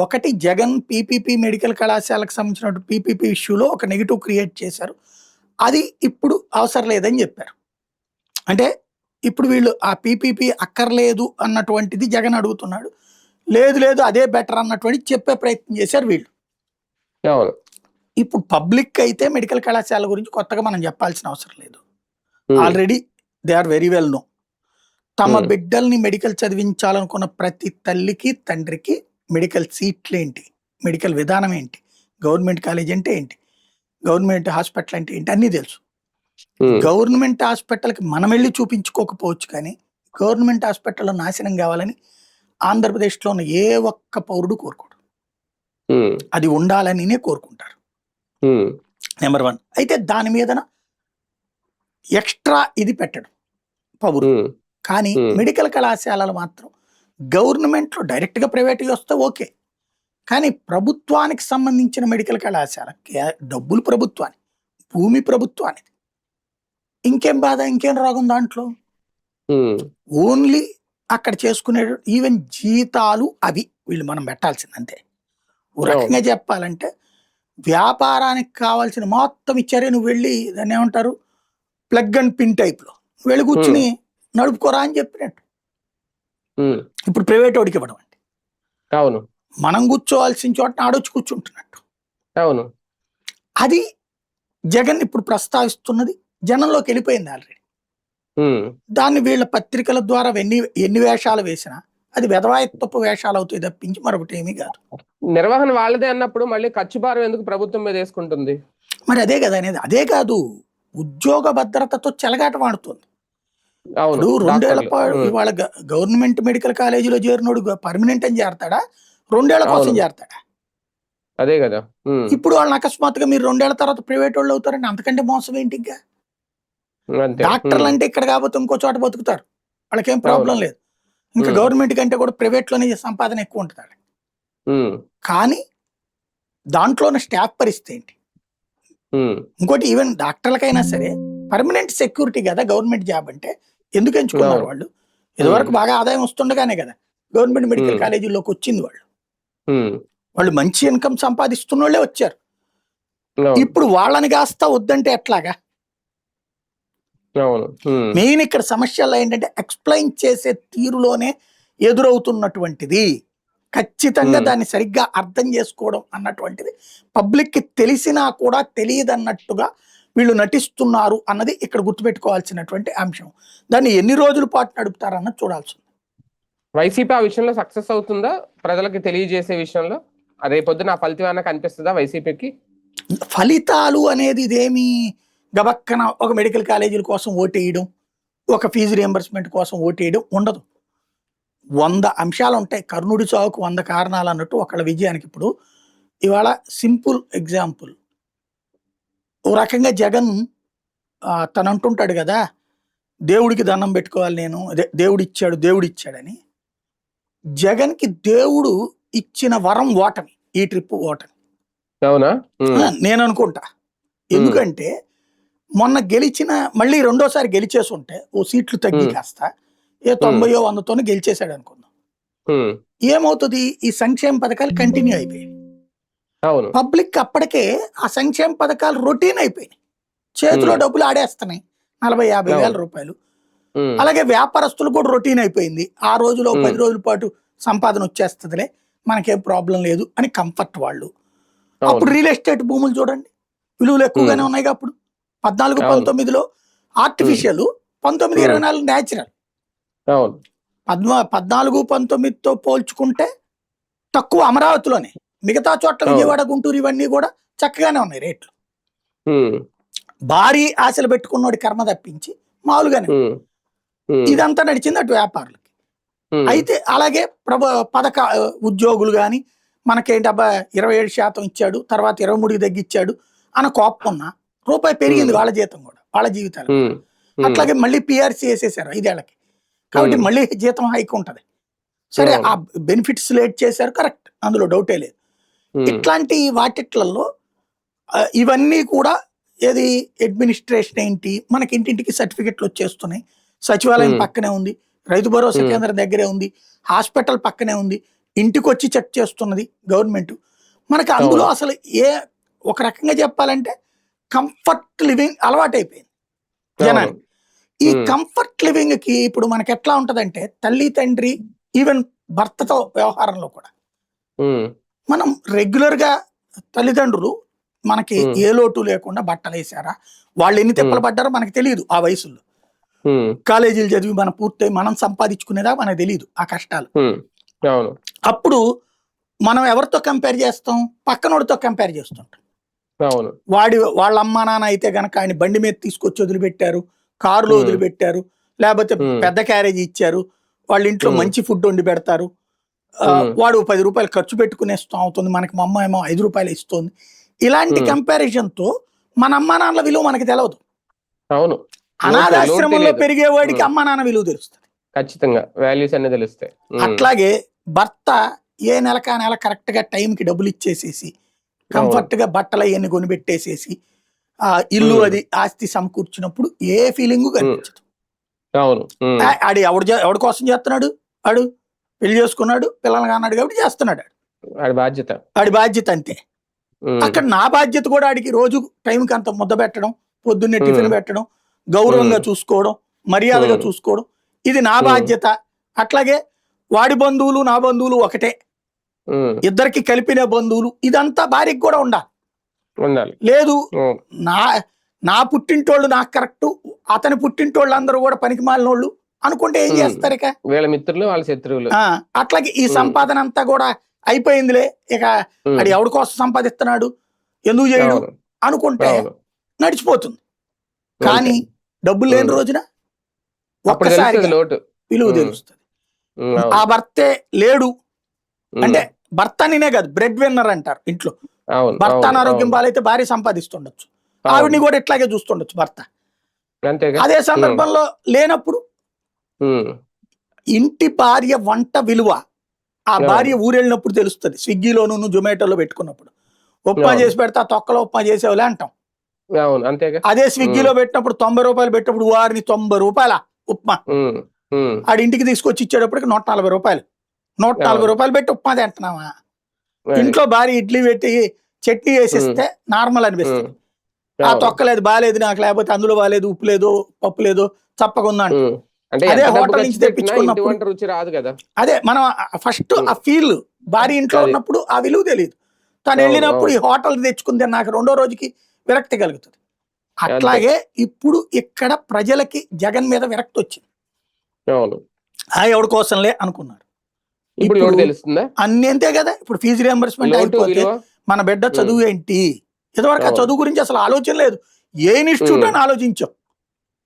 ఒకటి జగన్ పీపీపీ మెడికల్ కళాశాలకు సంబంధించిన పీపీపీ ఇష్యూలో ఒక నెగిటివ్ క్రియేట్ చేశారు. అది ఇప్పుడు అవసరం లేదని చెప్పారు. అంటే ఇప్పుడు వీళ్ళు ఆ పీపీపీ అక్కర్లేదు అన్నటువంటిది జగన్ అడుగుతున్నాడు. లేదు లేదు అదే బెటర్ అన్నటువంటి చెప్పే ప్రయత్నం చేశారు వీళ్ళు. ఇప్పుడు పబ్లిక్ అయితే మెడికల్ కళాశాల గురించి కొత్తగా మనం చెప్పాల్సిన అవసరం లేదు. Already they are very well know. తమ బిడ్డల్ని మెడికల్ చదివించాలనుకున్న ప్రతి తల్లికి తండ్రికి మెడికల్ సీట్లు ఏంటి, మెడికల్ విధానం ఏంటి, గవర్నమెంట్ కాలేజ్ అంటే ఏంటి, గవర్నమెంట్ హాస్పిటల్ అంటే ఏంటి అన్నీ తెలుసు. గవర్నమెంట్ హాస్పిటల్కి మనం వెళ్ళి చూపించుకోకపోవచ్చు, కానీ గవర్నమెంట్ హాస్పిటల్లో నాశనం కావాలని ఆంధ్రప్రదేశ్లో ఉన్న ఏ ఒక్క పౌరుడు కోరుకోడు. అది ఉండాలని కోరుకుంటారు. నెంబర్ 1. అయితే దాని మీద ఎక్స్ట్రా ఇది పెట్టడం పౌరుడు. కానీ మెడికల్ కళాశాలలు మాత్రం గవర్నమెంట్లో డైరెక్ట్గా ప్రైవేట్గా వస్తే ఓకే, కానీ ప్రభుత్వానికి సంబంధించిన మెడికల్ కళాశాల డబ్బులు ప్రభుత్వానికి, భూమి ప్రభుత్వానికి, ఇంకేం బాధ, ఇంకేం రోగం దాంట్లో? ఓన్లీ అక్కడ చేసుకునే ఈవెన్ జీతాలు అవి వీళ్ళు మనం పెట్టాల్సింది అంతే. ఓ రకంగా చెప్పాలంటే వ్యాపారానికి కావాల్సిన మొత్తం ఇచ్చారే, నువ్వు వెళ్ళి దాన్ని ఏమంటారు ప్లగ్ అండ్ పిన్ టైప్లో వెళ్ళి కూర్చుని నడుపుకోరా అని చెప్పినట్టు. ఇప్పుడు ప్రైవేట్ వాడికి ఇవ్వడం అంటే అవును, మనం కూర్చోవాల్సిన చోట ఆడొచ్చి కూర్చుంటున్నట్టు. అవును, అది జగన్ ఇప్పుడు ప్రస్తావిస్తున్నది జనంలోకి వెళ్ళిపోయింది ఆల్రెడీ. దాన్ని వీళ్ళ పత్రికల ద్వారా ఎన్ని వేషాలు వేసినా అది వెధవాయత్వపు వేషాలు అవుతాయి తప్పించి మరొకటి ఏమీ కాదు. నిర్వహణ వాళ్ళదే అన్నప్పుడు మళ్ళీ ఖర్చు భారం ఎందుకు ప్రభుత్వం మీద వేసుకుంటుంది? మరి అదే కదా అనేది. అదే కాదు, ఉద్యోగ భద్రతతో చెలగాట వాడుతుంది. ఇప్పుడు 2 ఏళ్ల ఇవాళ గవర్నమెంట్ మెడికల్ కాలేజీలో చేరినోడు పర్మనెంట్ అని చేరతాడా, 2 ఏళ్ల కోసం చేరతాడా? అదే కదా. ఇప్పుడు వాళ్ళని అకస్మాత్తుగా మీరు 2 ఏళ్ల తర్వాత ప్రైవేట్ వాళ్ళు అవుతారంటే అంతకంటే మోసం ఏంటి? ఇంకా డాక్టర్లు అంటే ఇక్కడ కాకపోతే ఇంకో చోట బతుకుతారు, వాళ్ళకేం ప్రాబ్లం లేదు. ఇంకా గవర్నమెంట్ కంటే కూడా ప్రైవేట్ లోనే సంపాదన ఎక్కువ ఉంటుంది. కానీ దాంట్లోనే స్టాఫ్ పరిస్థితి ఏంటి? ఇంకోటి ఈవెన్ డాక్టర్లకైనా సరే పర్మనెంట్ సెక్యూరిటీ కదా గవర్నమెంట్ జాబ్ అంటే. ఎందుకు ఎంచుకున్నారు వాళ్ళు? ఇదివరకు బాగా ఆదాయం వస్తుండగానే కదా గవర్నమెంట్ మెడికల్ కాలేజీల్లోకి వచ్చింది. వాళ్ళు మంచి ఇన్కమ్ సంపాదిస్తున్న వాళ్ళే వచ్చారు. ఇప్పుడు వాళ్ళని కాస్త వద్దంటే ఎట్లాగా? మెయిన్ ఇక్కడ సమస్యలు ఏంటంటే ఎక్స్ప్లెయిన్ చేసే తీరులోనే ఎదురవుతున్నటువంటిది. ఖచ్చితంగా దాన్ని సరిగ్గా అర్థం చేసుకోవడం అన్నటువంటిది పబ్లిక్ కి తెలిసినా కూడా తెలియదన్నట్టుగా వీళ్ళు నటిస్తున్నారు అన్నది ఇక్కడ గుర్తుపెట్టుకోవాల్సినటువంటి అంశం. దాన్ని ఎన్ని రోజుల పాటు నడుపుతారన్నది చూడాల్సింది. వైసీపీ ఆ విషయంలో సక్సెస్ అవుతుందా ప్రజలకు తెలియజేసే విషయంలో? అదే పొద్దున ఆ ఫలితం ఏమైనా కనిపిస్తుందా వైసీపీకి? ఫలితాలు అనేది ఇదేమి గబక్కన ఒక మెడికల్ కాలేజీల కోసం ఓటేయడం, ఒక ఫీజు రియంబర్స్మెంట్ కోసం ఓటేయడం ఉండదు. 100 అంశాలు ఉంటాయి. కర్ణుడి చావుకు 100 కారణాలు అన్నట్టు ఒకళ్ళ విజయానికి. ఇప్పుడు ఇవాళ సింపుల్ ఎగ్జాంపుల్, ఓ రకంగా జగన్ తను అంటుంటాడు కదా, దేవుడికి దండం పెట్టుకోవాలి నేను, దేవుడిచ్చాడని. జగన్కి దేవుడు ఇచ్చిన వరం ఓటమి, ఈ ట్రిప్ ఓటమి. అవునా? నేను అనుకుంటా. ఎందుకంటే మొన్న గెలిచిన మళ్ళీ రెండోసారి గెలిచేసి ఉంటే ఓ సీట్లు తగ్గి కాస్త 90 100తోనే గెలిచేశాడు అనుకుందాం. ఏమవుతుంది? ఈ సంక్షేమ పథకాలు కంటిన్యూ అయిపోయాయి. పబ్లిక్ అప్పటికే ఆ సంక్షేమ పథకాలు రొటీన్ అయిపోయినాయి. చేతిలో డబ్బులు ఆడేస్తున్నాయి, 40-50 వేల రూపాయలు. అలాగే వ్యాపారస్తులు కూడా రొటీన్ అయిపోయింది. ఆ రోజులో 10 రోజుల పాటు సంపాదన వచ్చేస్తుందిలే, మనకేం ప్రాబ్లం లేదు అని కంఫర్ట్ వాళ్ళు. అప్పుడు రియల్ ఎస్టేట్ భూములు చూడండి, విలువలు ఎక్కువగానే ఉన్నాయి. అప్పుడు 14-19లో ఆర్టిఫిషియల్, 19-24 న్యాచురల్. 14-19తో పోల్చుకుంటే తక్కువ అమరావతిలోనే. మిగతా చోట్ల విజయవాడ, గుంటూరు ఇవన్నీ కూడా చక్కగానే ఉన్నాయి రేట్లు. భారీ ఆశలు పెట్టుకున్నోడి కర్మ తప్పించి మామూలుగానే ఇదంతా నడిచింది అటు వ్యాపారులకి. అయితే అలాగే ఉద్యోగులు కానీ మనకేంటి అబ్బా 27% ఇచ్చాడు, తర్వాత 23కి తగ్గిచ్చాడు అన్న కోపం ఉన్న రూపాయి పెరిగింది వాళ్ళ జీతం కూడా, వాళ్ళ జీవితాలు. అట్లాగే మళ్ళీ పిఆర్సీ వేసేసారు 5 ఏళ్లకి, కాబట్టి మళ్ళీ జీతం హైక్ ఉంటది. సరే, ఆ బెనిఫిట్స్ లేట్ చేశారు, కరెక్ట్, అందులో డౌటే లేదు. ఇట్లాంటి వాటిట్లలో ఇవన్నీ కూడా ఏది అడ్మినిస్ట్రేషన్ ఏంటి, మనకి ఇంటింటికి సర్టిఫికెట్లు వచ్చేస్తున్నాయి, సచివాలయం పక్కనే ఉంది, రైతు భరోసా కేంద్రం దగ్గరే ఉంది, హాస్పిటల్ పక్కనే ఉంది, ఇంటికి వచ్చి చెక్ చేస్తున్నది గవర్నమెంట్. మనకి అందులో అసలు ఒక రకంగా చెప్పాలంటే కంఫర్ట్ లివింగ్ అలవాటైపోయింది జనానికి. ఈ కంఫర్ట్ లివింగ్ కి ఇప్పుడు మనకి ఎట్లా ఉంటదంటే, తల్లి తండ్రి ఈవెన్ భర్తతో వ్యవహారంలో కూడా మనం రెగ్యులర్ గా తల్లిదండ్రులు మనకి ఏ లోటు లేకుండా బట్టలు వేసారా, వాళ్ళు ఎన్ని తిప్పలు పడ్డారో మనకు తెలియదు. ఆ వయసులో కాలేజీలు చదివి మనం పూర్తయి మనం సంపాదించుకునేదా మనకు తెలియదు ఆ కష్టాలు. అప్పుడు మనం ఎవరితో కంపేర్ చేస్తాం? పక్కనోడితో కంపేర్ చేస్తుంటాం. వాళ్ళ అమ్మా నాన్న అయితే గనక ఆయన బండి మీద తీసుకొచ్చి వదిలిపెట్టారు, కారులో వదిలిపెట్టారు, లేకపోతే పెద్ద క్యారేజీ ఇచ్చారు, వాళ్ళ ఇంట్లో మంచి ఫుడ్ వండి పెడతారు, వాడు 10 రూపాయలు ఖర్చు పెట్టుకునేస్తాం అవుతుంది, మనకి మా అమ్మ ఏమో 5 రూపాయలు ఇస్తుంది. ఇలాంటి కంపారిజన్ తో మన అమ్మా నాన్నల విలువ మనకి తెలవదు. అనాథాశ్రమంలో పెరిగేవాడికి అమ్మా నాన్న విలువ తెలుస్తుంది, ఖచ్చితంగా వాల్యూస్ అన్ని తెలుస్తాయి. అట్లాగే భర్త ఏ నెలకా నెల కరెక్ట్ గా టైంకి డబ్బులు ఇచ్చేసేసి కంఫర్ట్ గా బట్టలు అవన్నీ కొనిపెట్టేసేసి ఇల్లు అది ఆస్తి సమకూర్చినప్పుడు ఏ ఫీలింగ్ కనిపించదు. అవును. ఆడు ఎవడి కోసం చేస్తున్నాడు? ఆడు పెళ్లి చేసుకున్నాడు, పిల్లలు కాన్నాడు కాబట్టి చేస్తున్నాడు. ఆడి బాధ్యత అంతే. అక్కడ నా బాధ్యత కూడా ఆడికి రోజు టైంకి అంత ముద్ద పెట్టడం, పొద్దున్నే టిఫిన్ పెట్టడం, గౌరవంగా చూసుకోవడం, మర్యాదగా చూసుకోవడం, ఇది నా బాధ్యత. అట్లాగే వాడి బంధువులు నా బంధువులు ఒకటే, ఇద్దరికి కలిపిన బంధువులు, ఇదంతా భార్యకి కూడా ఉండాలి. లేదు నా పుట్టింటోళ్ళు నాకు కరెక్ట్, అతని పుట్టింటోళ్ళు అందరూ కూడా పనికి మాలినోళ్ళు అనుకుంటే ఏం చేస్తారు? ఇక వీళ్ళ మిత్రులు వాళ్ళ శత్రువులు. అట్లాగే ఈ సంపాదన అంతా కూడా అయిపోయిందిలే, ఇక అది ఎవడి కోసం సంపాదిస్తున్నాడు, ఎందుకు చేయడు అనుకుంటే నడిచిపోతుంది. కానీ డబ్బులు లేని రోజున ఒక్కసారి విలువ తెలుస్తుంది. ఆ భర్తే లేడు అంటే, భర్త అనినే కాదు, బ్రెడ్ విన్నర్ అంటారు ఇంట్లో. భర్త అనారోగ్యం పాలైతే భార్య సంపాదిస్తుండొచ్చు, ఆవిడ్ని కూడా ఇట్లాగే చూస్తుండొచ్చు భర్త. అదే సందర్భంలో లేనప్పుడు ఇంటి భార్య వంట విలువ ఆ భార్య ఊరెళ్ళినప్పుడు తెలుస్తుంది. స్విగ్గీలోను జొమాటోలో పెట్టుకున్నప్పుడు ఉప్మా చేసి పెడతా, తొక్కలో ఉప్మా చేసేవాళ్ళే అంటాం. అదే స్విగ్గీలో పెట్టినప్పుడు 90 రూపాయలు పెట్టినప్పుడు వారిని 90 రూపాయల ఉప్మా ఆడి ఇంటికి తీసుకొచ్చి ఇచ్చేటప్పటికి 140 రూపాయలు. 140 రూపాయలు పెట్టి ఉప్మా తింటున్నావా? ఇంట్లో భార్య ఇడ్లీ పెట్టి చట్నీ వేసిస్తే నార్మల్ అనిపిస్తుంది. ఆ తొక్కలేదు, బాగాలేదు నాకు, లేకపోతే అందులో బాగాలేదు, ఉప్పు లేదు, పప్పు లేదు, చప్పకుందా అంట. అదే హోటల్ నుంచి తెప్పించుకున్నప్పుడు అదే మనం ఫస్ట్ ఆ ఫీల్ భార్య ఇంట్లో ఉన్నప్పుడు ఆ విలువ తెలియదు. తను వెళ్ళినప్పుడు ఈ హోటల్ తెచ్చుకుంది నాకు రెండో రోజుకి విరక్తి కలుగుతుంది. అట్లాగే ఇప్పుడు ఇక్కడ ప్రజలకి జగన్ మీద విరక్తి వచ్చింది. ఎవడి కోసంలే అనుకున్నారు. అన్ని అంతే కదా. ఇప్పుడు ఫీజు రియంబర్స్మెంట్ అయిపోతే మన బిడ్డ చదువు ఏంటి? ఇదివరకు ఆ చదువు గురించి అసలు ఆలోచన లేదు. ఏ ఇన్స్టిట్యూట్ అని ఆలోచించాం,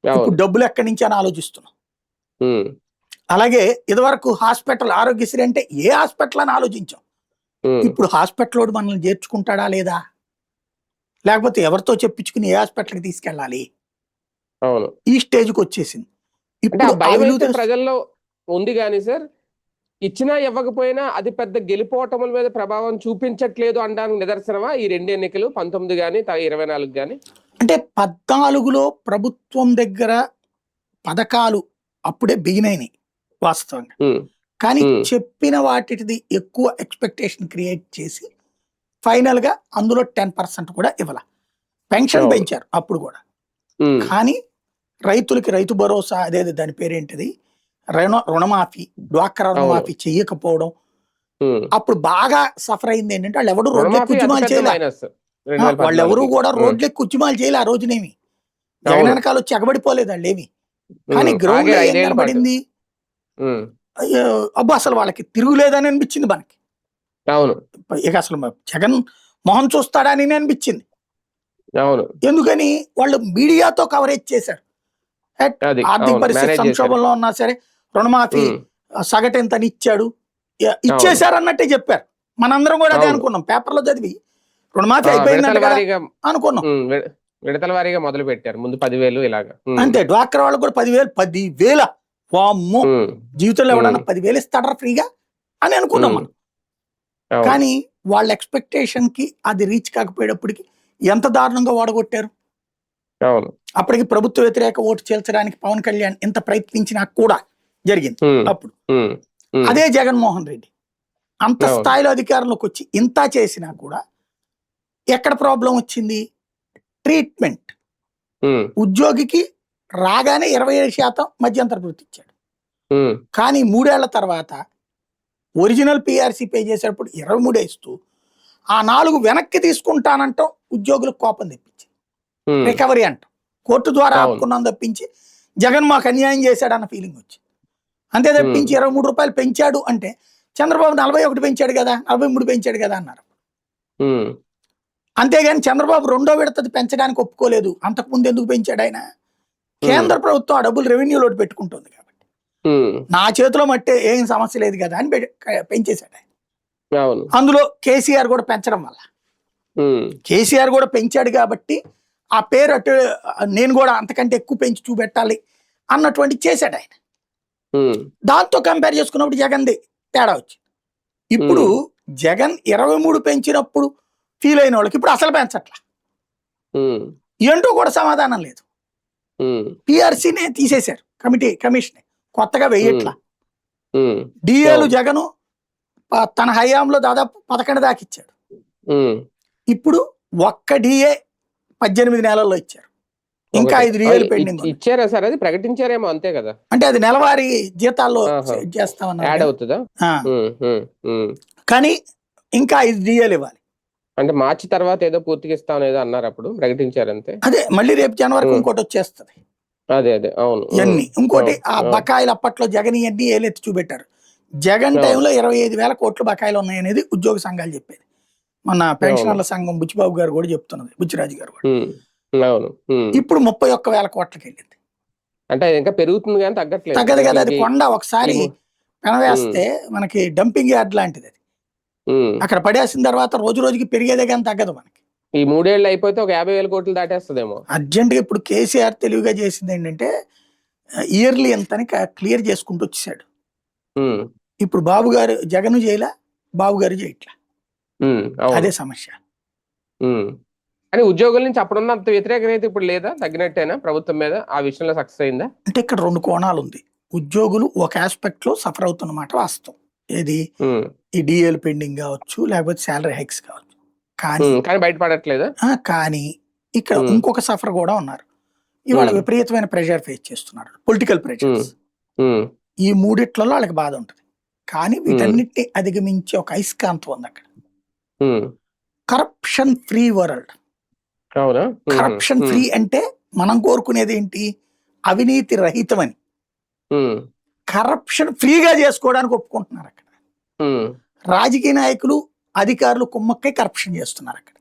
ఇప్పుడు డబ్బులు ఎక్కడి నుంచి అని ఆలోచిస్తున్నాం. అలాగే ఇదివరకు హాస్పిటల్ ఆరోగ్యశ్రీ అంటే ఏ హాస్పిటల్ అని ఆలోచించాం, ఇప్పుడు హాస్పిటల్ మనల్ని చేర్చుకుంటాడా లేదా, లేకపోతే ఎవరితో చెప్పించుకుని ఏ హాస్పిటల్కి తీసుకెళ్ళాలి, ఈ స్టేజ్కి వచ్చేసింది. ఇప్పుడు ప్రజల్లో ఉంది కానీ సార్, ఇచ్చినా ఇవ్వకపోయినా అది పెద్ద గెలుపోవటముల మీద ప్రభావం చూపించట్లేదు అనడానికి నిదర్శనమా ఈ 2 ఎన్నికలు, 19 గానీ 24 గానీ? అంటే 14లో ప్రభుత్వం దగ్గర పథకాలు అప్పుడే బిగినైనాయి వాస్తవంగా, కానీ చెప్పిన వాటిది ఎక్కువ ఎక్స్పెక్టేషన్ క్రియేట్ చేసి ఫైనల్ గా అందులో 10% కూడా ఇవ్వాల. పెన్షన్ పెంచారు అప్పుడు కూడా, కానీ రైతులకి రైతు భరోసా అదే దాని పేరేంటిది రుణమాఫీ, డ్వాక్రా రుణమాఫీ చెయ్యకపోవడం, అప్పుడు బాగా సఫర్ అయింది ఏంటంటే వాళ్ళు ఎవరు రోడ్లెక్కి ఉద్యమాలు చేయలే, వాళ్ళెవరూ కూడా రోడ్లెక్కి ఉద్యమాలు చేయలే. ఆ రోజునేమి జగన్ వెనకాల వచ్చి ఎగబడిపోలేదు వాళ్ళు ఏమి, కానీ గ్రౌండ్ లో ఏం కనబడింది, అబ్బా అసలు వాళ్ళకి తిరుగులేదని అనిపించింది మనకి. ఇక అసలు జగన్ మొహం చూస్తాడని అనిపించింది. ఎందుకని వాళ్ళు మీడియాతో కవరేజ్ చేశారు. ఆర్థిక పరిస్థితి సంక్షోభంలో ఉన్నా సరే రుణమాఫీ సగటు ఎంతని ఇచ్చాడు, ఇచ్చేశారు అన్నట్టే చెప్పారు. మనందరం కూడా అదే అనుకున్నాం, పేపర్లో చదివి రుణమాఫీ అయిపోయిందంట అనుకున్నాం. విడతల వారీగా మొదలు పెట్టారు, ముందు 10,000 ఇలాగా. అంతే, డ్వాక్రా వాళ్ళకు కూడా 10,000 వామ్మో, జీవితంలో ఎవడన్నా 10,000 ఇస్తాడరా ఫ్రీగా అని అనుకున్నాం మనం. కానీ వాళ్ళ ఎక్స్పెక్టేషన్ కి అది రీచ్ కాకపోయేటప్పటికి ఎంత దారుణంగా ఓడగొట్టారు. అప్పటికి ప్రభుత్వ వ్యతిరేక ఓటు చేల్చడానికి పవన్ కళ్యాణ్ ఎంత ప్రయత్నించినా కూడా జరిగింది. అప్పుడు అదే జగన్మోహన్ రెడ్డి అంత స్థాయిలో అధికారంలోకి వచ్చి ఇంత చేసినా కూడా ఎక్కడ ప్రాబ్లం వచ్చింది? ట్రీట్మెంట్. ఉద్యోగికి రాగానే 27% మధ్యంతర వృత్తి ఇచ్చాడు, కానీ 3 ఏళ్ల తర్వాత ఒరిజినల్ పిఆర్సీ పే చేసేటప్పుడు 23 ఇస్తూ ఆ 4 వెనక్కి తీసుకుంటానంటాం ఉద్యోగులకు కోపం తెప్పించి రికవరీ అంటాం, కోర్టు ద్వారా ఆపుకున్నాం తప్పించి జగన్ మాకు అన్యాయం చేశాడన్న ఫీలింగ్ వచ్చింది. అంతే తప్పించి 23 రూపాయలు పెంచాడు అంటే చంద్రబాబు 41 పెంచాడు కదా, 43 పెంచాడు కదా అన్నారు. అంతేగాని చంద్రబాబు రెండో విడతది పెంచడానికి ఒప్పుకోలేదు. అంతకుముందు ఎందుకు పెంచాడు ఆయన? కేంద్ర ప్రభుత్వం ఆ డబ్బులు రెవెన్యూలో పెట్టుకుంటుంది కాబట్టి నా చేతిలో మట్టే ఏం సమస్య లేదు కదా అని పెంచేశాడు ఆయన. అందులో కేసీఆర్ కూడా పెంచడం వల్ల, కేసీఆర్ కూడా పెంచాడు కాబట్టి ఆ పేరు అటు నేను కూడా అంతకంటే ఎక్కువ పెంచి చూపెట్టాలి అన్నటువంటి చేశాడు ఆయన. దాంతో కంపేర్ చేసుకున్నప్పుడు జగన్ది తేడా వచ్చింది. ఇప్పుడు జగన్ 23 పెంచినప్పుడు ఫీల్ అయిన వాళ్ళకి ఇప్పుడు అసలు పెంచట్లా. ఏంటో కూడా సమాధానం లేదు. పిఆర్సీనే తీసేశారు, కమిషన్ కొత్తగా వెయ్యట్లా. డిఏలు జగను తన హయాంలో దాదాపు 11 దాకా ఇచ్చాడు. ఇప్పుడు ఒక్క డిఏ 18 నెలల్లో ఇచ్చారు, ఇంకా 5 డిఏలు పెండింగ్ ఇచ్చారా సార్? అది ప్రకటించారేమో అంతే కదా. అంటే అది నెలవారీ జీతాల్లో చేస్తామన్నారు, యాడ్ అవుతుందా? కానీ ఇంకా 5 డిఏలు ఇవ్వాలి. అంటే మార్చి తర్వాత ఏదో పూర్తిగా ఇస్తామని ఏదో అన్నారు, అప్పుడు ప్రకటించారు అంతే. అదే మళ్ళీ రేపు జనవరికి ఇంకోటి వచ్చేస్తుంది. అదే అవును. ఇవన్నీ ఇంకోటి ఆ బకాయిలు అప్పట్లో జగన్ ఇవన్నీ ఏలెత్తి చూపెట్టారు. జగన్ టైంలో 25,000 కోట్లు బకాయిలు ఉన్నాయనేది ఉద్యోగ సంఘాలు చెప్పేది. మన పెన్షనర్ల సంఘం బుచ్చిబాబు గారు కూడా చెప్తున్నది, బుచ్చిరాజు గారు కూడా. ఇప్పుడు 31,000 కోట్లకి వెళ్ళింది. అంటే ఇంకా పెరుగుతుంది కానీ తగ్గట్లేదు. తగ్గదు కదా, అది కొండ ఒకసారి పెనవేస్తే మనకి డంపింగ్ యార్డ్ లాంటిది. అది అక్కడ పడేసిన తర్వాత రోజు రోజుకి పెరిగేదే కానీ తగ్గదు మనకి. ఈ 3 ఏళ్ళు అయిపోతే ఒక 50,000 కోట్లు దాటేస్తుందేమో అర్జెంట్ గా. ఇప్పుడు కేసీఆర్ తెలివిగా చేసింది ఏంటంటే ఇయర్లీ ఎంతని క్లియర్ చేసుకుంటూ వచ్చేసాడు. ఇప్పుడు బాబు గారు జగన్ చేయలా, బాబు గారు చేయట్లా, అదే సమస్య. కానీ ఉద్యోగుల నుంచి అప్పుడున్నంత వ్యతిరేకత అయితే ఇప్పుడు లేదా? తగ్గినట్టేనా ప్రభుత్వం మీద? ఆ విషయంలో సక్సెస్ అయిందా? అంటే ఇక్కడ 2 కోణాలు ఉంది. ఉద్యోగులు ఒక ఆస్పెక్ట్ లో సఫర్ అవుతున్నమాట వాస్తవం. ఏది ఈ డిఏలు పెండింగ్ కావచ్చు, లేకపోతే శాలరీ హైక్స్ కావచ్చు. కానీ బయటపడట్లేదా? కానీ ఇక్కడ ఇంకొక సఫర్ కూడా ఉన్నారు. ఇవాళ విపరీతమైన ప్రెషర్ ఫేస్ చేస్తున్నారు, పొలిటికల్ ప్రెషర్స్. ఈ మూడిట్లలో వాళ్ళకి బాధ ఉంటుంది. కానీ వీటన్నిటిని అధిగమించే ఒక అయస్కాంతం ఉంది అక్కడ. Corruption free world. Corruption free అంటే మనం కోరుకునేది ఏంటి? అవినీతి రహితమని. కరప్షన్ ఫ్రీగా చేసుకోవడానికి ఒప్పుకుంటున్నారు అక్కడ. రాజకీయ నాయకులు, అధికారులు కుమ్మక్కై కరప్షన్ చేస్తున్నారు అక్కడ,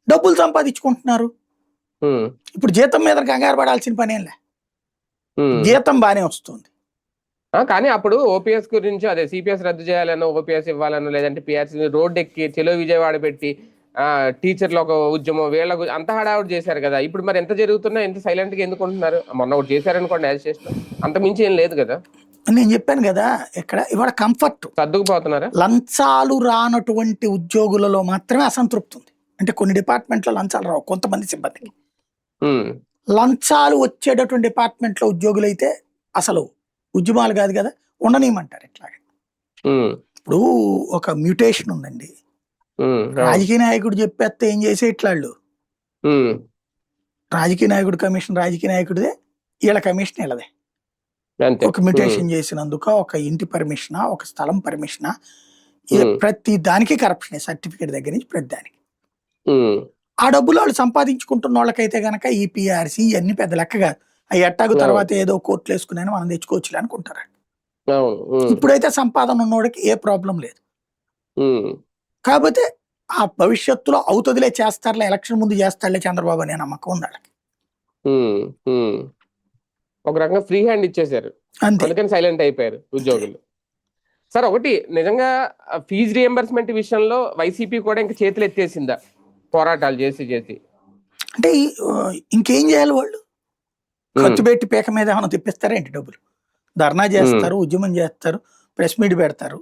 డబ్బులు సంపాదించుకుంటున్నారు. ఇప్పుడు జీతం మీద కంగారు పడాల్సిన పనేంలే, జీతం బానే వస్తుంది. కానీ అప్పుడు ఓపీఎస్ గురించి, అదే సిపిఎస్ రద్దు చేయాలనో, ఓపీఎస్ ఇవ్వాలనో, లేదంటే పిఆర్సీ రోడ్ ఎక్కి చెలో విజయవాడ పెట్టి టీచర్లు ఒక ఉద్యమం, వీళ్ళకు అంత హడావుడు చేశారు కదా. ఇప్పుడు మరి ఎంత జరుగుతున్నా ఎంత సైలెంట్ గా ఎందుకుంటున్నారు? మొన్న ఒకటి చేశారనుకోండి, యాజ్ చేసిన అంత మించి ఏం లేదు కదా. నేను చెప్పాను కదా, ఇక్కడ ఇవాళ కంఫర్ట్ సర్దుకుపోతున్నారా? లంచాలు రానటువంటి ఉద్యోగులలో మాత్రమే అసంతృప్తి ఉంది. అంటే కొన్ని డిపార్ట్మెంట్లో లంచాలు రావు కొంతమంది సిబ్బందికి. లంచాలు వచ్చేటటువంటి డిపార్ట్మెంట్లో ఉద్యోగులు అయితే అసలు ఉద్యమాలు కాదు కదా, ఉండనీయమంటారు. ఇట్లాగే ఇప్పుడు ఒక మ్యూటేషన్ ఉందండి. రాజకీయ నాయకుడు చెప్పేస్తే ఏం చేసే ఇట్లాళ్ళు, రాజకీయ నాయకుడు కమిషన్ రాజకీయ నాయకుడిదే, వీళ్ళ కమిషన్ వీళ్ళదే. ఒక మ్యూటేషన్ చేసినందుక, ఒక ఇంటి పర్మిషనా, ఒక స్థలం పర్మిషనా, ప్రతి దానికి కరప్షన్, సర్టిఫికేట్ దగ్గర నుంచి ప్రతి దానికి. ఆ డబ్బులు వాళ్ళు సంపాదించుకుంటున్న వాళ్ళకైతే గనక ఈ పిఆర్సీ ఇవన్నీ పెద్ద లెక్కగా, అవి ఎట్టాగు తర్వాత ఏదో కోర్టులు వేసుకుని మనం తెచ్చుకోవచ్చు అనుకుంటారు. ఇప్పుడైతే సంపాదన ఉన్నోడికి ఏ ప్రాబ్లం లేదు. కాకపోతే ఆ భవిష్యత్తులో అవుతుందిలే, చేస్తారులే, ఎలక్షన్ ముందు చేస్తారులే చంద్రబాబు అనే నమ్మకం ఉంది వాళ్ళకి. ఒక రకంగా ఫ్రీ హ్యాండ్ ఇచ్చేసారు, అందుకని సైలెంట్ అయిపోయారు ఉద్యోగులు. సార్, ఒకటి నిజంగా ఫీజు రియంబర్స్మెంట్ విషయంలో వైసీపీ కూడా ఇంకా చేతులు ఎత్తేసిందా పోరాటాలు చేసి? అంటే ఇంకేం చేయాలి వాళ్ళు? ఖర్చు పెట్టి పీక మీద ఏమైనా తెప్పిస్తారేంటి డబ్బులు? ధర్నా చేస్తారు, ఉద్యమం చేస్తారు, ప్రెస్ మీట్ పెడతారు,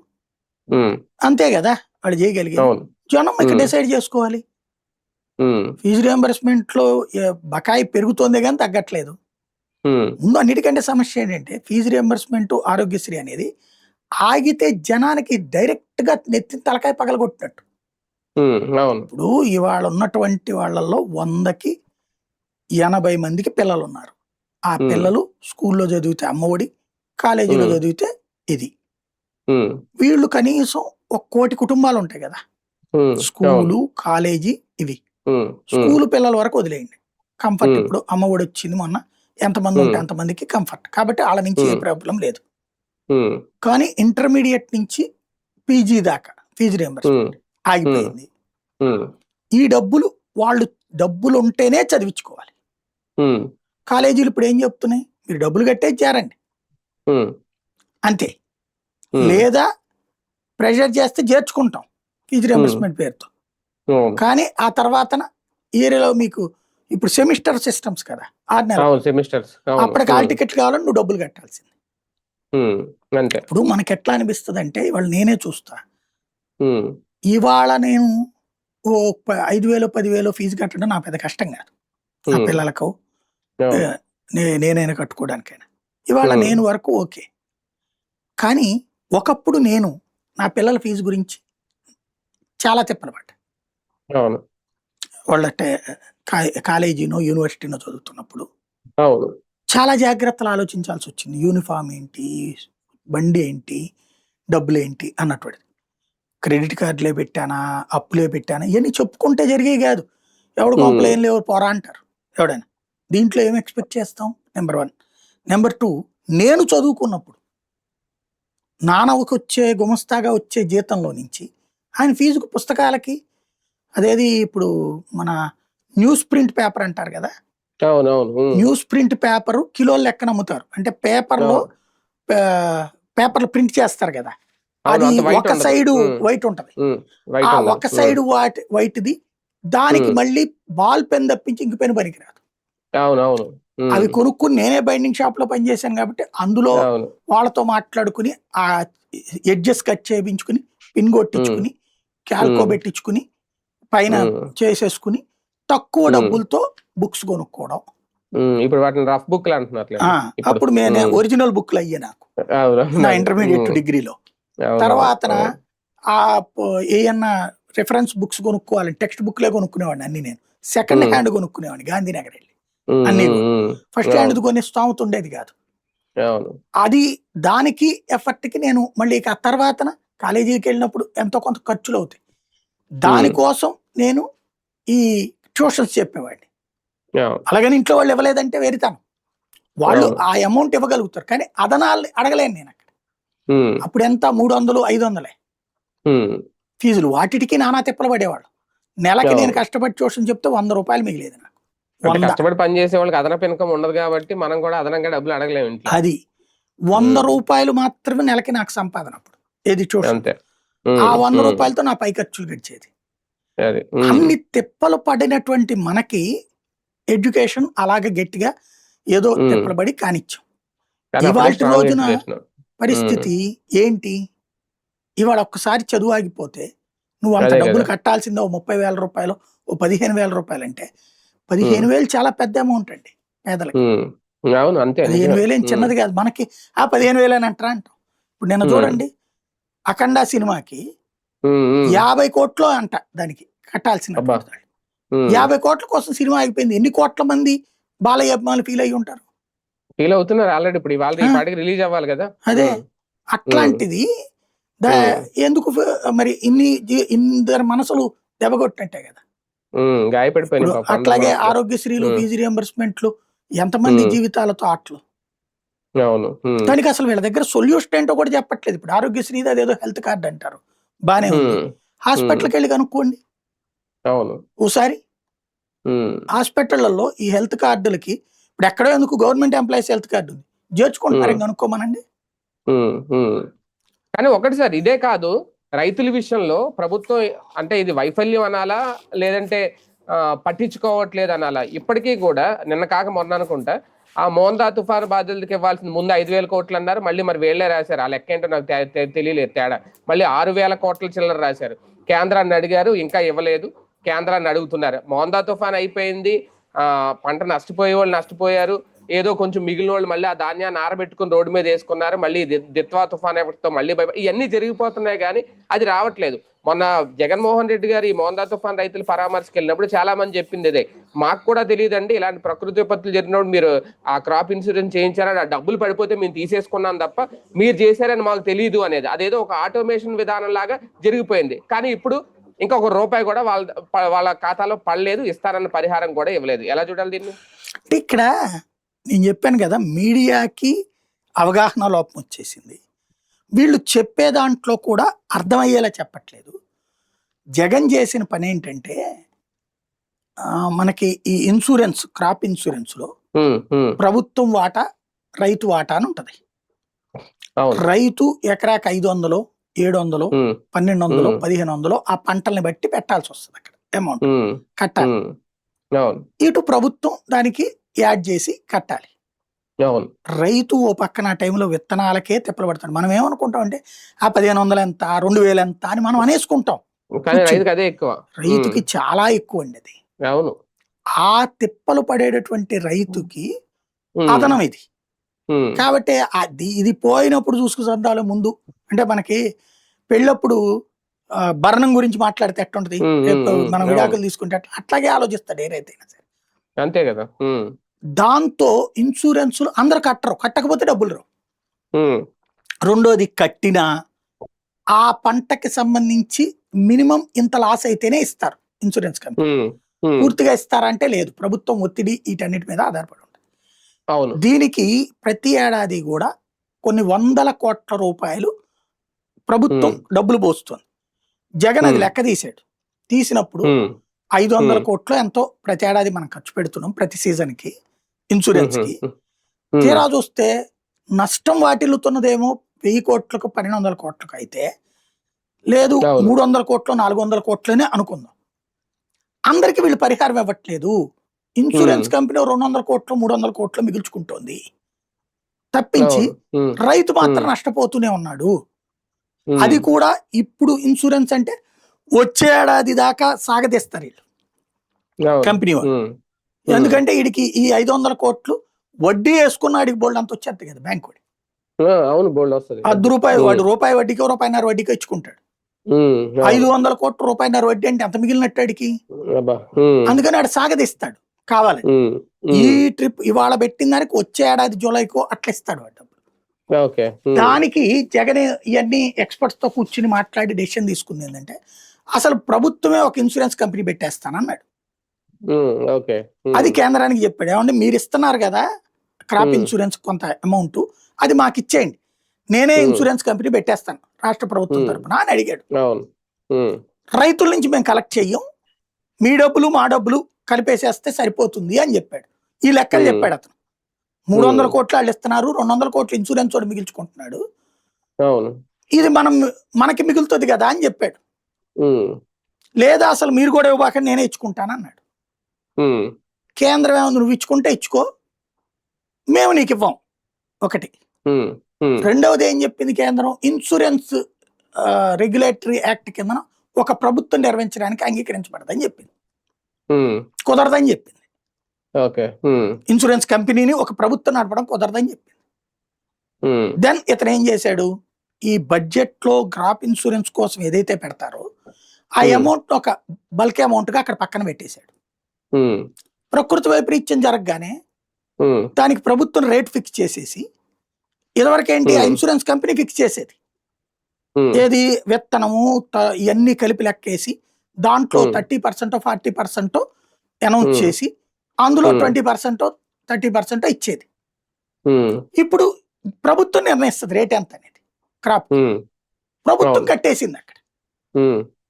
అంతే కదా వాళ్ళు చేయగలిగారు. జనం ఇక్కడ డిసైడ్ చేసుకోవాలి. ఫీజు రియంబర్స్మెంట్ లో బకాయి పెరుగుతోంది కానీ తగ్గట్లేదు. ముందు అన్నిటికంటే సమస్య ఏంటంటే ఫీజు రియంబర్స్మెంట్, ఆరోగ్యశ్రీ అనేది ఆగితే జనానికి డైరెక్ట్ గా నెత్తిన తలకాయ పగలగొట్టినట్టు. ఇప్పుడు ఇవాళ ఉన్నటువంటి వాళ్ళల్లో 100కి 80 మందికి పిల్లలు ఉన్నారు. ఆ పిల్లలు స్కూల్లో చదివితే అమ్మఒడి, కాలేజీలో చదివితే ఇది. వీళ్ళు కనీసం 1 కోటి కుటుంబాలు ఉంటాయి కదా, స్కూలు, కాలేజీ, ఇవి. స్కూలు పిల్లల వరకు వదిలేయండి, కంఫర్ట్. ఇప్పుడు అమ్మఒడి వచ్చింది మొన్న, ఎంతమంది ఉంటే అంతమందికి కంఫర్ట్, కాబట్టి వాళ్ళ నుంచి ఏ ప్రాబ్లం లేదు. కానీ ఇంటర్మీడియట్ నుంచి పీజీ దాకా ఫీజు రియంబర్స్మెంట్ ఆగిపోయింది. ఈ డబ్బులు ఉంటేనే చదివించుకోవాలి. కాలేజీలు ఇప్పుడు ఏం చెప్తున్నాయి, మీరు డబ్బులు కట్టే చేరండి అంతే, లేదా ప్రెషర్ చేస్తే చేర్చుకుంటాం ఫీజు రియంబర్స్మెంట్ పేరుతో. కానీ ఆ తర్వాత ఏరియాలో మీకు ఇప్పుడు సెమిస్టర్ సిస్టమ్స్ కదా, 6 నెలలు, అప్పటికి హాల్ టికెట్లు కావాలని నువ్వు డబ్బులు కట్టాల్సింది. ఉమ్, అంతే. ఇప్పుడు మనకి ఎట్లా అనిపిస్తుంది అంటే ఇవాళ నేనే చూస్తా, ఉమ్, ఇవాళ నేను ఓ 5,000 10,000 ఫీజు కట్టడం నా పెద్ద కష్టం కాదు, నా ఉమ్, పిల్లలకు అవును. నేనైనా కట్టుకోవడానికైనా. ఇవాళ ఉమ్, నేను వరకు ఓకే, కానీ ఒకప్పుడు నేను నా పిల్లల ఫీజు గురించి చాలా తిప్పలు పడ్డా. అవును. వాళ్ళ కాలేజీనో యూనివర్సిటీనో చదువుతున్నప్పుడు అవును. చాలా జాగ్రత్తలు ఆలోచించాల్సి వచ్చింది. యూనిఫామ్ ఏంటి, బండి ఏంటి, డబ్బులేంటి అన్నటువంటిది. క్రెడిట్ కార్డులే పెట్టానా, అప్పులే పెట్టానా, ఇవన్నీ చెప్పుకుంటే జరిగేవి కాదు. ఎవడు కొంపలు ఉమ్, ఏం లేవు పోరా అంటారు ఎవడైనా. దీంట్లో ఏం ఎక్స్పెక్ట్ చేస్తాం? నెంబర్ 1. నెంబర్ 2, నేను చదువుకున్నప్పుడు నాన్నకి వచ్చే గుమస్తాగా వచ్చే జీతంలో నుంచి ఆయన ఫీజుకు పుస్తకాలకి, అదేది ఇప్పుడు మన న్యూస్ ప్రింట్ పేపర్ అంటారు కదా, అవునవును. న్యూస్ ప్రింట్ పేపర్ కిలోల లెక్కన అమ్ముతారు. అంటే పేపర్లో అవును. పేపర్లు ప్రింట్ చేస్తారు కదా, అవును, అది అంత వైట్ ఒక ఉండదు. సైడు వైట్ ఉంటది. ఆ వైట్ ఉండదు. ఒక సైడు వైట్ది, దానికి మళ్ళీ బాల్ పెన్ తప్పించి ఇంక పెన్ పనికిరాదు. అవునవును. అవి కొనుక్కుని నేనే బైండింగ్ షాప్ లో పనిచేశాను కాబట్టి అందులో అవును. వాళ్ళతో మాట్లాడుకుని ఆ ఎడ్జెస్ కట్ చేయించుకుని, పిన్ కొట్టించుకుని, క్యాల్కో ఉమ్, పెట్టించుకుని, పైన ఉమ్, చేసేసుకుని తక్కువ ఉమ్, డబ్బులతో బుక్స్ కొనుక్కోవడం. ఇప్పుడు వాటిని రఫ్ బుక్లు అంటున్నారులేండి ఇప్పుడు. అప్పుడు ఒరిజినల్ బుక్లు అయ్యే నాకు అవునవును. నా అది ఇంటర్మీడియట్ డిగ్రీలో. అవునవును. తర్వాత ఆ ఏమన్నా రిఫరెన్స్ బుక్స్ కొనుక్కోవాలి, టెక్స్ట్ బుక్లే కొనుక్కునేవాడిని అన్ని. నేను సెకండ్ హ్యాండ్ కొనుక్కునేవాడిని గాంధీనగర్ వెళ్ళి. అన్ని కూడా ఫస్ట్ హ్యాండ్ కొనే స్తోమత ఉండేది కాదు. అవును. అది దానికి ఎఫర్ట్కి నేను మళ్ళీ ఆ తర్వాత కాలేజీకి వెళ్ళినప్పుడు ఎంతో కొంత ఖర్చులు అవుతాయి. దానికోసం నేను ఈ ట్యూషన్స్ చెప్పేవాడిని. అలాగని ఇంట్లో వాళ్ళు ఇవ్వలేదంటే వెరితాను. వాళ్ళు ఆ అమౌంట్ ఇవ్వగలుగుతారు, కానీ అదనాలు అడగలేను నేను అక్కడ. అప్పుడు ఎంత 300 500 ఫీజులు. వాటికి నానా తిప్పలు పడేవాళ్ళు. నెలకి నేను కష్టపడి ట్యూషన్ చెప్తే 100 రూపాయలు మిగిలేదు నాకు. అంటే కష్టపడి పని చేసే వాళ్ళకి అదనపు ఇన్కమ్ ఉండదు కాబట్టి మనం కూడా అదనంగా డబ్బులు అడగలేము ఇంట్లో. అది 100 రూపాయలు మాత్రమే నెలకి నాకు సంపాదన అప్పుడు, ఏది ట్యూషన్. అంతే. ఆ 100 రూపాయలతో నా పై ఖర్చులు గడిచేది. అది అన్ని తిప్పలు పడినటువంటి మనకి ఎడ్యుకేషన్ అలాగే గట్టిగా ఏదో తిప్పలు పడి కానిచ్చాం. ఇవాళ రోజున పరిస్థితి ఏంటి? ఇవాళ ఒక్కసారి చదువు ఆగిపోతే నువ్వు అంత డబ్బులు కట్టాల్సిందో 30,000 రూపాయలు, ఓ 15,000 రూపాయలు అంటే 15,000 చాలా పెద్ద అమౌంట్ అండి పేదలకి. అవును, అంతే. 15,000 ఏం చిన్నది కాదు. మనకి ఆ 15,000 అని అంటారా అంటాం. ఇప్పుడు నిన్న చూడండి అఖండ సినిమాకి 50 కోట్లు అంట దానికి కట్టాల్సిన. 50 కోట్ల కోసం సినిమా ఆగిపోయింది. ఎన్ని కోట్ల మంది బాలయ్య అభిమానులు ఫీల్ అయ్యి ఉంటారు? ఫీల్ అవుతున్నారు ఆల్రెడీ. ఇప్పుడు ఈ పాటికి రిలీజ్ అవ్వాలి కదా. అదే అట్లాంటిది ఎందుకు మరి ఇద్దరు మనసులు దెబ్బకొట్టినట్టే కదా. గాయపడిపోయింది. అట్లాగే ఆరోగ్యశ్రీలు, ఫీజు రియంబర్స్మెంట్లు, ఎంతమంది జీవితాలతో ఆటలు. దానికి అసలు వీళ్ళ దగ్గర సొల్యూషన్ ఏంటో కూడా చెప్పట్లేదు. ఇప్పుడు ఆరోగ్యశ్రీ అదేదో హెల్త్ కార్డ్ అంటారు, బానే ఉంది. హాస్పిటల్కి వెళ్ళి కనుక్కోండి ఓసారి. హాస్పిటళ్లలో ఈ హెల్త్ కార్డులకి ఇప్పుడు ఎక్కడో ఎందుకు గవర్నమెంట్ ఎంప్లాయీస్ హెల్త్ కార్డు ఉంది, చేర్చుకుంటున్నారని కనుక్కోమనండి. కానీ ఒకటి సార్, ఇదే కాదు, రైతుల విషయంలో ప్రభుత్వం అంటే ఇది వైఫల్యం అనాలా లేదంటే పట్టించుకోవట్లేదు అనాలా? ఇప్పటికీ కూడా నిన్న కాక మొన్న అనుకుంటా ఆ మోందా తుఫాను బాధితులకి ఇవ్వాల్సింది ముందు 5,000 కోట్లు అన్నారు. మళ్ళీ మరి వీళ్లే రాశారు. ఆ లెక్క ఏంటో నాకు తెలియలేదు తేడా. మళ్ళీ 6,000 కోట్ల చిల్లర రాశారు. కేంద్రాన్ని అడిగారు, ఇంకా ఇవ్వలేదు. కేంద్రాన్ని అడుగుతున్నారు. మోందా తుఫాన్ అయిపోయింది, పంట నష్టపోయే వాళ్ళు నష్టపోయారు. ఏదో కొంచెం మిగిలిన వాళ్ళు మళ్ళీ ఆ ధాన్యాన్ని ఆరబెట్టుకుని రోడ్డు మీద వేసుకున్నారు. మళ్ళీ దిత్వా తుఫాన్ ఎఫెక్ట్తో మళ్ళీ ఇవన్నీ జరిగిపోతున్నాయి, కానీ అది రావట్లేదు. మొన్న జగన్మోహన్ రెడ్డి గారు ఈ మోందా తుఫాన్ రైతులు పరామర్శకు వెళ్ళినప్పుడు చాలా మంది చెప్పింది ఇదే, మాకు కూడా తెలియదండి ఇలాంటి ప్రకృతి విపత్తులు జరిగినప్పుడు మీరు ఆ క్రాప్ ఇన్సూరెన్స్ చేయించారని, ఆ డబ్బులు పడిపోతే మేము తీసేసుకున్నాం తప్ప మీరు చేశారని మాకు తెలియదు అనేది. అదేదో ఒక ఆటోమేషన్ విధానం లాగా జరిగిపోయింది. కానీ ఇప్పుడు ఇంకా ఒక రూపాయి కూడా వాళ్ళ ఖాతాలో పడలేదు, ఇస్తారన్న పరిహారం కూడా ఇవ్వలేదు. ఎలా చూడాలి దీన్ని? ఇక్కడ నేను చెప్పాను కదా, మీడియాకి అవగాహన లోపం వచ్చేసింది. వీళ్ళు చెప్పే దాంట్లో కూడా అర్థమయ్యేలా చెప్పట్లేదు. జగన్ చేసిన పని ఏంటంటే మనకి ఈ ఇన్సూరెన్స్, క్రాప్ ఇన్సూరెన్స్ లో ప్రభుత్వం వాటా, రైతు వాటా అని ఉంటది. రైతు ఎకరాకి 500, 700, 1,200, 1,500 ఆ పంటల్ని బట్టి పెట్టాల్సి వస్తుంది. అక్కడ అమౌంట్ కట్టాలి. ఇటు ప్రభుత్వం దానికి యాడ్ చేసి కట్టాలి. అవును. రైతు ఓ పక్కన ఆ టైంలో విత్తనాలకే తిప్పలు పడతాడు. మనం ఏమనుకుంటాం అంటే ఆ 1500 ఎంత, 2000 ఎంత అని మనం అనేసుకుంటాం కానీ కూర్చుని. రైతుకి అదే ఎక్కువ. రైతుకి చాలా ఎక్కువ అండి అది. అవును. ఆ తిప్పలు పడేటటువంటి రైతుకి ఉమ్, అదనం ఇది. ఉమ్, కాబట్టి ఇది పోయినప్పుడు చూసుకుంటాలో ముందు అంటే మనకి పెళ్ళప్పుడు భరణం గురించి మాట్లాడితే ఎట్టుంటది, ఉమ్, ఉమ్, రేపు ఉమ్, మనం అవును. విడాకులు తీసుకుంటే అట్లాగే ఆలోచిస్తాడు ఏ రైతైనా సరే. అంతే కదా. దాంతో ఇన్సూరెన్సులు అందరు కట్టరు, కట్టకపోతే డబ్బులు రావు. ఉమ్, రెండోది కట్టినా ఆ పంటకి సంబంధించి మినిమం ఇంత లాస్ అయితేనే ఇస్తారు ఇన్సూరెన్స్ కంపెనీ. ఉమ్, ఉమ్, పూర్తిగా ఇస్తారంటే లేదు, ప్రభుత్వం ఒత్తిడి వీటన్నిటి మీద ఆధారపడి ఉంటుంది. అవును. దీనికి ప్రతి ఏడాది కూడా కొన్ని వందల కోట్ల రూపాయలు ప్రభుత్వం ఉమ్, డబ్బులు పోస్తుంది. జగన్ అది ఉమ్, లెక్క తీసాడు. తీసినప్పుడు ఉమ్, 500 ఉమ్, కోట్లు ఎంతో ప్రతి ఏడాది మనం ఖర్చు పెడుతున్నాం ప్రతి సీజన్కి ఉమ్, ఇన్సూరెన్స్కి. ఉమ్, తీరా చూస్తే నష్టం వాటిల్లుతున్నదేమో 1000 కోట్లకు 1200 కోట్లకు అయితే, లేదు అవును. 300 కోట్లు 400 కోట్లనే అనుకుందాం. అందరికి వీళ్ళు పరిహారం ఇవ్వట్లేదు. ఉమ్, ఇన్సూరెన్స్ కంపెనీ 200 కోట్లు 300 కోట్లు మిగుల్చుకుంటోంది తప్పించి, అవును. ఉమ్, రైతు మాత్రం ఉమ్, నష్టపోతూనే ఉన్నాడు. ఉమ్, అది కూడా ఇప్పుడు ఇన్సూరెన్స్ అంటే వచ్చే ఏడాది దాకా సాగదీస్తారు వీళ్ళు, అవును. కంపెనీ వాళ్ళు. ఉమ్, ఉమ్, ఎందుకంటే వీడికి ఈ 500 కోట్లు వడ్డీ వేసుకున్న వాడికి బోల్డ్ అంత వచ్చేది కదా బ్యాంక్ వాడి. అవును, బోల్డ్ వస్తుంది వడ్డీ. రూపాయి వాడు రూపాయి వడ్డీకి రూపాయిన్నర వడ్డీకి ఇచ్చుకుంటాడు. అవును. 500 కోట్లు రూపాయిన్నర వడ్డీ అంటే ఎంత మిగిలినట్టు వాడికి. అబ్బా. అందుకని వాడు సాగదీస్తాడు కావాలని. ఉమ్, ఈ ఉమ్, ట్రిప్ ఇవాళ పెట్టిన దానికి వచ్చే ఏడాది జూలైకో అట్లా ఇస్తాడు వాడు డబ్బులు. ఓకే. దానికి జగన్ ఇవన్నీ ఎక్స్పర్ట్స్ తో కూర్చుని మాట్లాడి డెసిషన్ తీసుకుంది ఏంటంటే అసలు ప్రభుత్వమే ఒక ఇన్సూరెన్స్ కంపెనీ పెట్టేస్తానన్నాడు. ఓకే. అది కేంద్రానికి చెప్పాడు, ఏమంటే మీరు ఇస్తున్నారు కదా క్రాప్ ఇన్సూరెన్స్ కొంత అమౌంట్, అది మాకు ఇచ్చేయండి, నేనే ఇన్సూరెన్స్ కంపెనీ పెట్టేస్తాను రాష్ట్ర ప్రభుత్వం తరపున అని అడిగాడు. అవును. రైతుల నుంచి మేము కలెక్ట్ చెయ్యం, మీ డబ్బులు మా డబ్బులు కలిపేసేస్తే సరిపోతుంది అని చెప్పాడు. ఈ లెక్కలు చెప్పాడు అతను. 300 కోట్లు వాళ్ళు ఇస్తున్నారు, 200 కోట్లు ఇన్సూరెన్స్ వాడు మిగిల్చుకుంటున్నాడు, అవును. ఇది మనకి మిగులుతుంది కదా అని చెప్పాడు. ఉమ్, లేదా అసలు మీరు కూడా ఇవ్వబాక నేనే ఇచ్చుకుంటాను అన్నాడు. ఉమ్, కేంద్రం ఏముంది, నువ్వు ఇచ్చుకుంటే ఇచ్చుకో, మేము నీకు ఇవ్వం ఒకటి. ఉమ్, ఉమ్, రెండవది ఏం చెప్పింది కేంద్రం, ఇన్సూరెన్స్ రెగ్యులేటరీ యాక్ట్ కింద ఒక ప్రభుత్వం నిర్వహించడానికి అంగీకరించబడదని చెప్పింది, ఉమ్, కుదరదని చెప్పింది. ఓకే. ఇన్సూరెన్స్ కంపెనీని ఒక ప్రభుత్వం నడపడం కుదరదని చెప్పింది. దెన్ ఇతను ఏం చేశాడు, ఈ బడ్జెట్ లో క్రాప్ ఇన్సూరెన్స్ కోసం ఏదైతే పెడతారో ఆ అమౌంట్ ఒక బల్క్ అమౌంట్ గా అక్కడ పక్కన పెట్టేశాడు. ప్రకృతి వైపరీత్యం జరగగానే దానికి ప్రభుత్వం రేట్ ఫిక్స్ చేసేసి, ఇదివరకు ఏంటి ఆ ఇన్సూరెన్స్ కంపెనీ ఫిక్స్ చేసేది, ఏది విత్తనము ఇవన్నీ కలిపి లెక్కేసి దాంట్లో 30% 40% అనౌన్స్ చేసి అందులో 20% 30% ఇచ్చేది. ఇప్పుడు ప్రభుత్వం నిర్ణయిస్తుంది రేట్ ఎంత అనేది. క్రాప్ ప్రభుత్వం కట్టేసింది అక్కడ,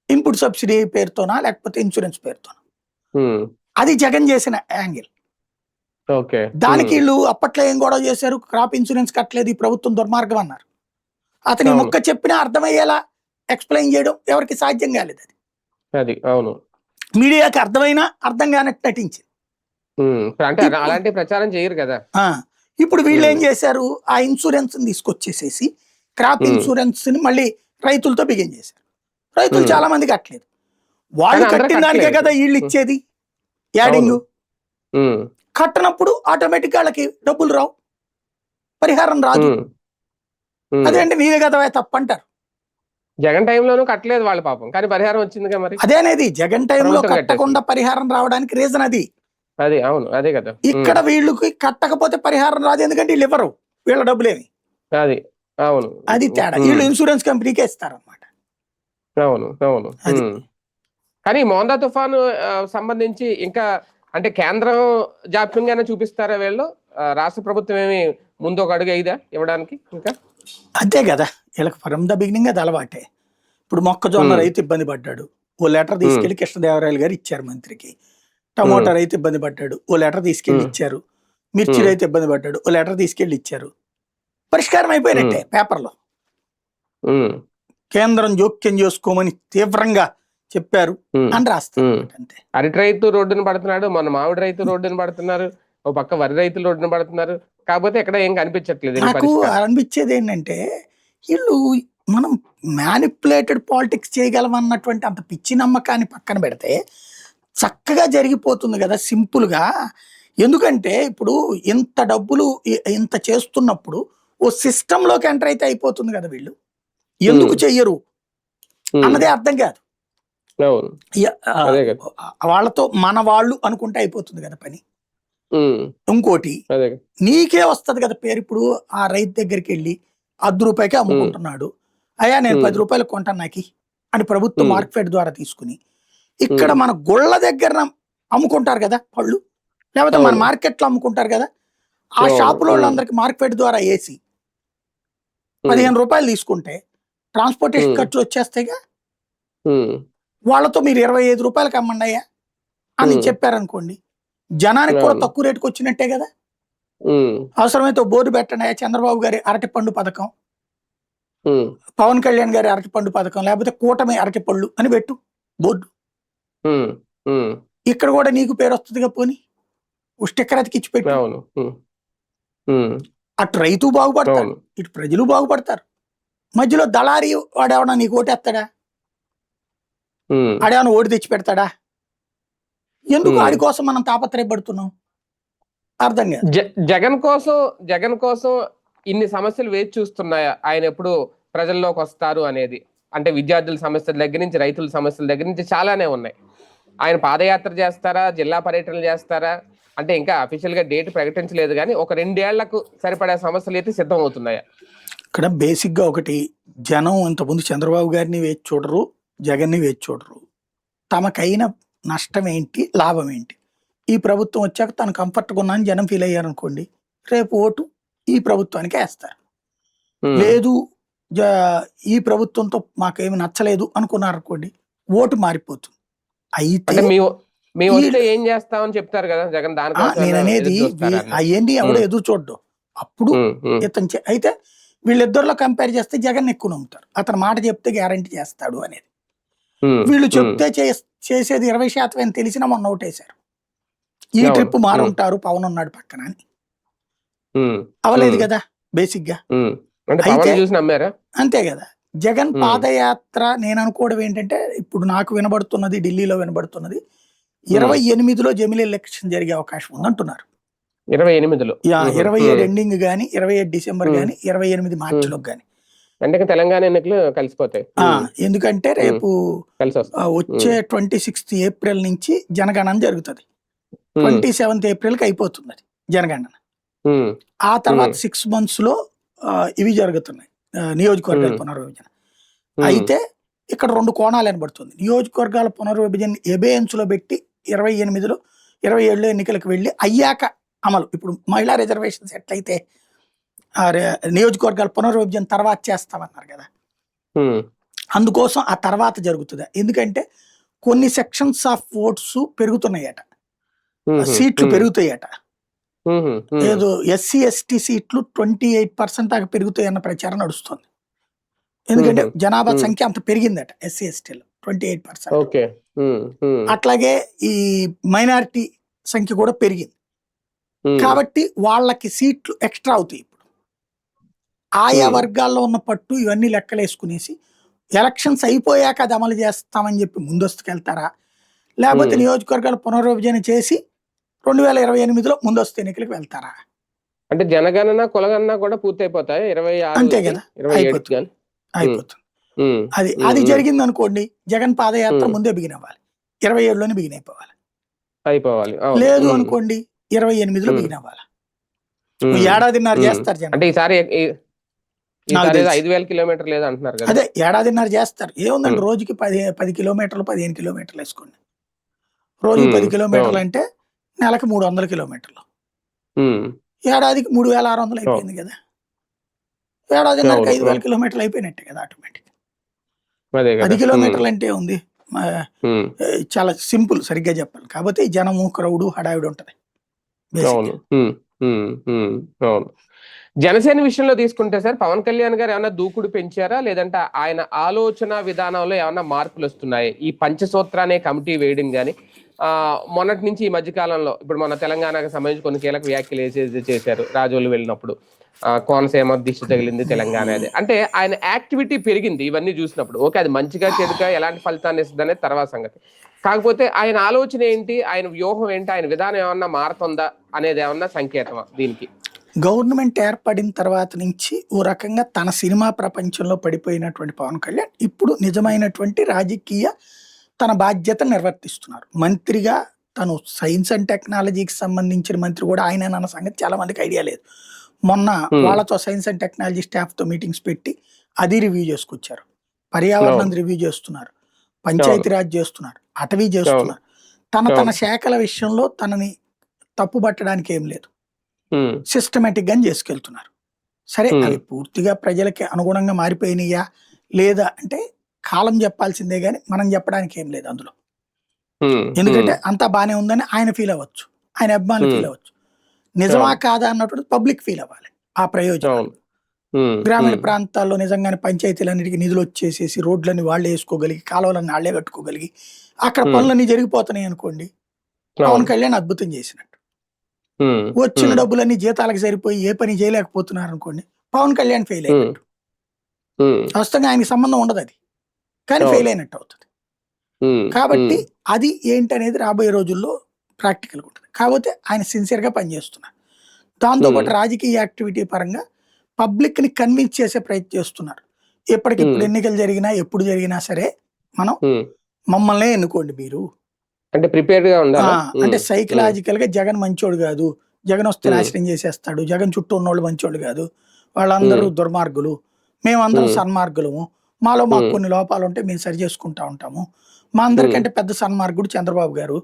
ఇన్పుట్ సబ్సిడీ పేరుతోనా లేకపోతే ఇన్సూరెన్స్ పేరుతోనా. అది జగన్ చేసిన యాంగిల్. దానికి వీళ్ళు అప్పట్లో ఏం గొడవ చేశారు, క్రాప్ ఇన్సూరెన్స్ కట్టలేదు ఈ ప్రభుత్వం దుర్మార్గం అన్నారు. అతని మొక్క చెప్పినా అర్థమయ్యేలా ఎక్స్ప్లెయిన్ చేయడం ఎవరికి సాధ్యం కాలేదు. అది అవును, మీడియాకి అర్థమైనా అర్థం కానట్టు నటించింది. అలాంటి ప్రచారం చేయరు కదా. ఇప్పుడు వీళ్ళు ఏం చేశారు, ఆ ఇన్సూరెన్స్ తీసుకొచ్చేసేసి క్రాప్ ఇన్సూరెన్స్ ని మళ్ళీ రైతులతో బిగిన్ చేశారు. రైతులు చాలా మంది కట్టలేదు, వాళ్ళు కట్టిన దానికే కదా వీళ్ళు ఇచ్చేది యాడింగ్. కట్టనప్పుడు ఆటోమేటిక్ వాళ్ళకి డబ్బులు రావు, పరిహారం రాదు. అదేంటి నీవే కదా తప్పంటారు. జగన్ టైంలోనూ కట్టలేదు వాళ్ళు పాపం, కానీ పరిహారం వచ్చిందిగా మరి. అదేనేది జగన్ టైంలో కట్టకుండా పరిహారం రావడానికి రీజన్ అది. అది అవును, అదే కదా. ఇక్కడ వీళ్ళకి కట్టకపోతే పరిహారం రాదు, ఎందుకంటే వీళ్ళు ఇవ్వరు వీళ్ళ డబ్బులేమి. అది అవును, అది తేడా. వీళ్ళు ఇన్సూరెన్స్ కంపెనీకే ఇస్తారన్నమాట. అవును అవును. కానీ మోందా తుఫాను సంబంధించి ఇంకా అంటే కేంద్రం జాప్యంగానే చూపిస్తారా వీళ్ళు, రాష్ట్ర ప్రభుత్వం ఏమి ముందు ఒక అడుగు అయ్యిదా ఇవ్వడానికి ఇంకా. అంతే కదా, వీళ్ళకి ఫ్రమ్ ద బిగినింగ్ అది అలవాటే. ఇప్పుడు మొక్కజొన్న రైతు ఇబ్బంది పడ్డాడు, ఓ లెటర్ తీసుకెళ్లి కృష్ణదేవరాయలు గారు ఇచ్చారు మంత్రికి. టమోటా రైతు ఇబ్బంది పడ్డాడు, ఓ లెటర్ తీసుకెళ్లి ఇచ్చారు. మిర్చి రైతు ఇబ్బంది పడ్డాడు, ఓ లెటర్ తీసుకెళ్లి ఇచ్చారు. పరిష్కారం అయిపోయినట్టే పేపర్లో. కేంద్రం జోక్యం చేసుకోమని తీవ్రంగా చెప్పారు అని రాస్తారు అంతే. అరటి రైతు రోడ్డును పడుతున్నాడు, మన మామిడి రైతు రోడ్డును పడుతున్నారు, ఓ పక్క వరి రైతులు రోడ్డున పడుతున్నారు. కాకపోతే ఎక్కడ ఏం కనిపించట్లేదు దీనికి నాకు పరిష్కారం. అనిపించేది ఏంటంటే వీళ్ళు మనం మ్యానిపులేటెడ్ పాలిటిక్స్ చేయగలం అన్నటువంటి అంత పిచ్చి నమ్మకాన్ని పక్కన పెడితే చక్కగా జరిగిపోతుంది కదా సింపుల్గా. ఎందుకంటే ఇప్పుడు ఇంత డబ్బులు ఇంత చేస్తున్నప్పుడు ఓ సిస్టంలోకి ఎంటర్ అయితే అయిపోతుంది కదా. వీళ్ళు ఎందుకు చెయ్యరు ఉమ్, అన్నదే అర్థం కాదు. అవును, ఆ, అదే కదా. వాళ్ళతో మన వాళ్ళు అనుకుంటే అయిపోతుంది కదా పని. ఉమ్, ఇంకోటి అదే కదా. నీకే వస్తది కదా పేరు. ఇప్పుడు ఆ రైతు దగ్గరికి వెళ్ళి ₹10 అమ్ముకుంటున్నాడు. అయ్యా నేను ఉమ్, 10 రూపాయలకు కొంటాను నాకి అని ప్రభుత్వం ఉమ్, మార్కెట్ ద్వారా తీసుకుని ఇక్కడ ఉమ్, మన గుళ్ళ దగ్గర అమ్ముకుంటారు కదా పళ్ళు, లేకపోతే మన అవును, మార్కెట్లో అమ్ముకుంటారు కదా. ఆ అవును, షాపుల ఉమ్, వాళ్ళందరికీ మార్కెట్ ద్వారా వేసి ఉమ్, ₹15 తీసుకుంటే ట్రాన్స్పోర్టేషన్ ఉమ్, ఖర్చులు వచ్చేస్తాయిగా. ఉమ్, వాళ్ళతో మీరు ₹25 అమ్మండి అయ్యా అని ఉమ్, చెప్పారనుకోండి, జనానికి కూడా అవును, తక్కువ రేటుకి వచ్చినట్టే కదా. ఉమ్, అవసరమైతే ఓ బోర్డు పెట్టండి అయ్యా, చంద్రబాబు గారి అరటిపండు పథకం, ఉమ్, పవన్ కళ్యాణ్ గారి అరటిపండు పథకం, లేకపోతే కూటమి అరటిపళ్ళు అని పెట్టు బోర్డు. ఉమ్, ఉమ్, ఇక్కడ కూడా నీకు పేరు వస్తుందిగా. పోని ఓ స్టిక్కర్ అతికిచ్చి పెట్టు. అవును, ఉమ్, ఉమ్, అటు రైతు బాగుపడతాడు, అవును, ఇటు ప్రజలు బాగుపడతారు. మధ్యలో దళారీ వాడేమన్నా నీకు ఓటేస్తాడా? ఉమ్, ఆడేమన్నా ఓటు తెచ్చి పెడతాడా? ఎందుకు ఉమ్. ఆడి కోసం మనం తాపత్రయపడుతున్నాం అర్థం కాదు. జగన్ కోసం, జగన్ కోసం ఇన్ని సమస్యలు వేచి చూస్తున్నాయా? ఆయన ఎప్పుడు ప్రజల్లోకి వస్తారు అనేది. అంటే విద్యార్థుల సమస్యల దగ్గర నుంచి, రైతుల సమస్యల దగ్గర నుంచి చాలానే ఉన్నాయి. ఆయన పాదయాత్ర చేస్తారా, జిల్లా పర్యటనలు చేస్తారా అంటే ఇంకా అఫీషియల్ గా డేట్ ప్రకటించలేదు, కానీ ఒక 2 ఏళ్లకు సరిపడే సమస్యలు అయితే సిద్ధం అవుతున్నాయా? ఇక్కడ బేసిక్ గా ఒకటి, జనం ఇంతకుముందు చంద్రబాబు గారిని వేచి చూడరు, జగన్ని వేచి చూడరు. తమకైన నష్టం ఏంటి, లాభం ఏంటి. ఈ ప్రభుత్వం వచ్చాక తను కంఫర్ట్గా ఉన్నాను జనం ఫీల్ అయ్యారు అనుకోండి, రేపు ఓటు ఈ ప్రభుత్వానికి వేస్తారు. ఉమ్. లేదు ఈ ప్రభుత్వంతో మాకేమి నచ్చలేదు అనుకున్నారు అనుకోండి, ఓటు మారిపోతుంది. అయితే అంటే మేము వస్తే వీళ్ళు ఏం చేస్తామని చెప్తారు కదా జగన్, దానికోసం నేననేది ఎదురు చూస్తారా అన్నది. అయ్యేంటి ఎవడో ఉమ్, ఎదురు చూడ్డం. అప్పుడు ఉమ్, ఉమ్, ఇతను అయితే వీళ్ళిద్దరిలో కంపేర్ చేస్తే జగన్ ఎక్కువ నమ్ముతారు. అతను మాట చెప్తే గ్యారంటీ చేస్తాడు అనేది. ఉమ్, వీళ్ళు ఉమ్, చెప్తే చేసేది 20% అని తెలిసినా మొన్న ఓటేశారు. ఈ అవును, ట్రిప్ ఉమ్, మారుంటారు పవన్ ఉన్నాడు పక్కన అని. ఉమ్, అవలేదు ఉమ్, కదా బేసిక్ గా. ఉమ్. అంటే అయితే పవన్ చూసి నమ్మారా? అంతే కదా. జగన్ ఉమ్, పాదయాత్ర నేను అనుకోవడం ఏంటంటే, ఇప్పుడు నాకు వినబడుతున్నది, ఢిల్లీలో వినబడుతున్నది, ఉమ్. 28లో జమిలీ ఎలక్షన్ జరిగే అవకాశం ఉంది అంటున్నారు. 28లో 27 ఎండింగ్ గాని, 27 డిసెంబర్ ఉమ్, గాని, 28 ఉమ్. మార్చిలోకి గాని. అంటే ఇంకా తెలంగాణ ఎన్నికలు కలిసిపోతాయి. ఎందుకంటే ఉమ్, రేపు కలిసి వస్తాయి. వచ్చే 26th ఏప్రిల్ నుంచి జనగణన జరుగుతుంది. ఉమ్, 27th ఏప్రిల్కి అయిపోతుంది అది జనగణన. ఉమ్, ఆ తర్వాత ఉమ్, 6 months లో ఇవి జరుగుతున్నాయి, నియోజకవర్గాల ఉమ్, పునర్విభజన. ఉమ్, అయితే ఇక్కడ 2 కోణాలు కనబడుతుంది. నియోజకవర్గాల పునర్విభజన ఎబేయన్స్లో పెట్టి 28లో 27లో ఎన్నికలకు వెళ్ళి అయ్యాక అమలు. ఇప్పుడు మహిళా రిజర్వేషన్స్ ఎట్లయితే నియోజకవర్గాల పునర్విభజన తర్వాత చేస్తామన్నారు కదా, ఉమ్, అందుకోసం ఆ తర్వాత జరుగుతుంది. ఎందుకంటే కొన్ని సెక్షన్స్ ఆఫ్ ఓట్స్ పెరుగుతున్నాయట, ఉమ్, సీట్లు ఉమ్, పెరుగుతాయట. ఏదో SC/ST సీట్లు 28% దాకా పెరుగుతాయి అన్న ప్రచారం నడుస్తుంది. ఎందుకంటే జనాభా సంఖ్య అంత పెరిగిందట SC/STలో 28%. ఓకే. అట్లాగే ఈ మైనారిటీ సంఖ్య కూడా పెరిగింది. కాబట్టి వాళ్ళకి సీట్లు ఎక్స్ట్రా అవుతాయి. ఇప్పుడు ఆయా వర్గాల్లో ఉన్న పట్టు ఇవన్నీ లెక్కలేసుకునేసి ఎలక్షన్స్ అయిపోయాక అది అమలు చేస్తామని చెప్పి ముందస్తుకెళ్తారా, లేకపోతే నియోజకవర్గాల పునర్విభజన చేసి 2028లో ముందస్తు ఎన్నికలకు వెళ్తారా? అంటే జనగణన కులగణన కూడా పూర్తి అయిపోతాయి 26 అంతే కదా, 27 అయిపోతుంది. అది జరిగింది అనుకోండి, జగన్ పాదయాత్ర ముందే బిగిన్ అవ్వాలి, 27లోనే బిగిన్ అయిపోవాలి. లేదు అనుకోండి 28లో బిగిన్ అవ్వాలి. ఏడాదిన్నర చేస్తారు జనం. అంటే ఈసారి 5,000 కిలోమీటర్లు లేదు అంటున్నారు కదా. అదే ఏడాదిన్నర చేస్తారు. ఏముందండి, రోజుకి 10 కిలోమీటర్లు 15 కిలోమీటర్లు వేసుకోండి. రోజుకి 10 కిలోమీటర్లు అంటే నెలకు 300 కిలోమీటర్లు. ఏడాదికి 3,600 అయిపోయింది కదా. ఏడాదిన్నరకు 5,000 కిలోమీటర్లు అయిపోయినట్టే కదా ఆటోమేటిక్. 10 కిలోమీటర్లు అంటే ఉంది, చాలా సింపుల్ సరిగ్గా చెప్పాలి. కాకపోతే జనము, క్రౌడ్, హడావిడి ఉంటది. అవును. జనసేన విషయంలో తీసుకుంటే సార్, పవన్ కళ్యాణ్ గారు ఏమైనా దూకుడు పెంచారా, లేదంటే ఆయన ఆలోచన విధానంలో ఏమైనా మార్పులు వస్తున్నాయి? ఈ పంచసూత్ర అనే కమిటీ వేయడం కానీ, మొన్నటి నుంచి ఈ మధ్య కాలంలో ఇప్పుడు మన తెలంగాణకు సంబంధించి కొన్ని కీలక వ్యాఖ్యలు చేశారు రాజోలు వెళ్ళినప్పుడు. కోనసీమ దిష్టి తగిలింది తెలంగాణ అది. అంటే ఆయన యాక్టివిటీ పెరిగింది ఇవన్నీ చూసినప్పుడు. ఓకే, అది మంచిగా చెడుగా ఎలాంటి ఫలితాన్ని ఇస్తుంది అనేది తర్వాత సంగతి. కాకపోతే ఆయన ఆలోచన ఏంటి, ఆయన వ్యూహం ఏంటి, ఆయన విధానం ఏమన్నా మారుతుందా అనేది ఏమన్నా సంకేతమా దీనికి? గవర్నమెంట్ ఏర్పడిన తర్వాత నుంచి ఓ రకంగా తన సినిమా ప్రపంచంలో పడిపోయినటువంటి పవన్ కళ్యాణ్ ఇప్పుడు నిజమైనటువంటి రాజకీయ తన బాధ్యత నిర్వర్తిస్తున్నారు. మంత్రిగా తను సైన్స్ అండ్ టెక్నాలజీకి సంబంధించిన మంత్రి కూడా ఆయన అన్న సంగతి చాలా మందికి ఐడియా లేదు. మొన్న వాళ్ళతో సైన్స్ అండ్ టెక్నాలజీ స్టాఫ్తో మీటింగ్స్ పెట్టి అది రివ్యూ చేసుకొచ్చారు. పర్యావరణం రివ్యూ చేస్తున్నారు, పంచాయతీరాజ్ చేస్తున్నారు, అటవీ చేస్తున్నారు. తన శాఖల విషయంలో తనని తప్పు పట్టడానికి ఏం లేదు, సిస్టమేటిక్ గా చేసుకెళ్తున్నారు. సరే, అవి పూర్తిగా ప్రజలకి అనుగుణంగా మారిపోయినాయా లేదా అంటే కాలం చెప్పాల్సిందే గాని మనం చెప్పడానికి ఏం లేదు అందులో. ఎందుకంటే అంతా బానే ఉందని ఆయన ఫీల్ అవ్వచ్చు, ఆయన అభిమానులు ఫీల్ అవ్వచ్చు. నిజమా కాదా అన్నప్పుడు పబ్లిక్ ఫీల్ అవ్వాలి ఆ ప్రయోజనం. గ్రామీణ ప్రాంతాల్లో నిజంగానే పంచాయతీలన్నిటికీ నిధులు వచ్చేసేసి రోడ్లన్నీ వాళ్ళే వేసుకోగలిగి, కాలువలన్నీ వాళ్ళే కట్టుకోగలిగి అక్కడ పనులన్నీ జరిగిపోతున్నాయి అనుకోండి, పవన్ కళ్యాణ్ అద్భుతం చేసినట్టు. వచ్చిన డబ్బులన్నీ జీతాలకు సరిపోయి ఏ పని చేయలేకపోతున్నారు అనుకోండి, పవన్ కళ్యాణ్ ఫెయిల్ అయినట్టు. వాస్తవంగా ఆయనకి సంబంధం ఉండదు అది, కానీ ఫెయిల్ అయినట్టు అవుతుంది. కాబట్టి అది ఏంటనేది రాబోయే రోజుల్లో ప్రాక్టికల్గా ఉంటుంది. కాకపోతే ఆయన సిన్సియర్గా పనిచేస్తున్నారు. దాంతోపాటు రాజకీయ యాక్టివిటీ పరంగా పబ్లిక్ ని కన్విన్స్ చేసే ప్రయత్నం చేస్తున్నారు. ఎప్పటికిప్పుడు ఎన్నికలు జరిగినా ఎప్పుడు జరిగినా సరే మనం మమ్మల్నే ఎన్నుకోండి మీరు అంటే ప్రిపేర్డ్ గా ఉండాలి. అంటే సైకలాజికల్ గా జగన్ మంచోడు కాదు, జగన్ వస్తే నాశనం చేసేస్తాడు, జగన్ చుట్టూ ఉన్నోళ్ళు మంచోళ్ళు కాదు, వాళ్ళందరూ దుర్మార్గులు, మేమందరం సన్మార్గులము, మాలో మాకు కొన్ని లోపాలు ఉంటే మేము సరి చేసుకుంటా ఉంటాము, మా అందరికంటే పెద్ద సన్మార్గుడు చంద్రబాబు గారు,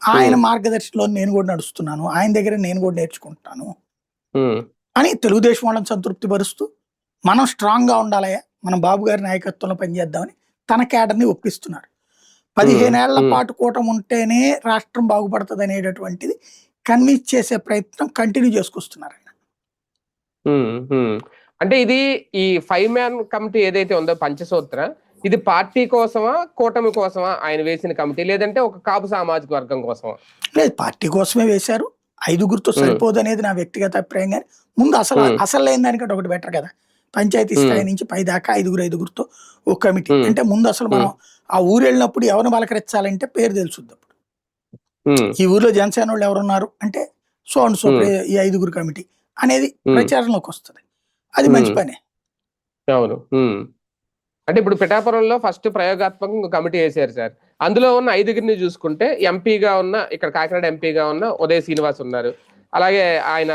ఆయన మార్గదర్శనంలో నేను కూడా నడుస్తున్నాను, ఆయన దగ్గర నేను కూడా నేర్చుకుంటాను అని తెలుగుదేశం వాళ్ళని సంతృప్తి పరుస్తూ మనం స్ట్రాంగ్ గా ఉండాలయ్యా, మనం బాబు గారి నాయకత్వంలో పనిచేద్దామని తన క్యాడర్ని ఒప్పిస్తున్నారు. 15 ఏళ్ల పాటు కూటమి ఉంటేనే రాష్ట్రం బాగుపడుతుంది అనేటటువంటిది కన్విన్స్ చేసే ప్రయత్నం కంటిన్యూ చేసుకొస్తున్నారు ఆయన. అంటే ఇది ఈ 5 మ్యాన్ కమిటీ ఏదైతే ఉందో పంచసూత్ర, ఇది పార్టీ కోసమా కూటమి కోసమా ఆయన వేసిన కమిటీ, లేదంటే ఒక కాపు సామాజిక వర్గం కోసమా? లేదు, పార్టీ కోసమే వేశారు. 5గురితో సరిపోదు అనేది నా వ్యక్తిగత అభిప్రాయం. కానీ ముందు అసలు లేని దానికంటే ఒకటి బెటర్ కదా, పంచాయతీ స్థాయి నుంచి పై దాకా 5గురితో ఒక కమిటీ అంటే ముందు అసలు మనం ఆ ఊరు వెళ్ళినప్పుడు ఎవరిని పలకరించాలంటే పేరు తెలుసుద్ది. అప్పుడు ఈ ఊర్లో జనసేన వాళ్ళు ఎవరున్నారు అంటే సో అండ్ సో ఈ 5గురు కమిటీ అనేది ప్రచారంలోకి వస్తుంది. అది మంచి పనే. అవును. అంటే ఇప్పుడు పిఠాపురంలో ఫస్ట్ ప్రయోగాత్మకంగా కమిటీ వేశారు సార్. అందులో ఉన్న 5గురిని చూసుకుంటే ఎంపీగా ఉన్న, ఇక్కడ కాకినాడ ఎంపీగా ఉన్న ఉదయ్ శ్రీనివాస్ ఉన్నారు. అలాగే ఆయన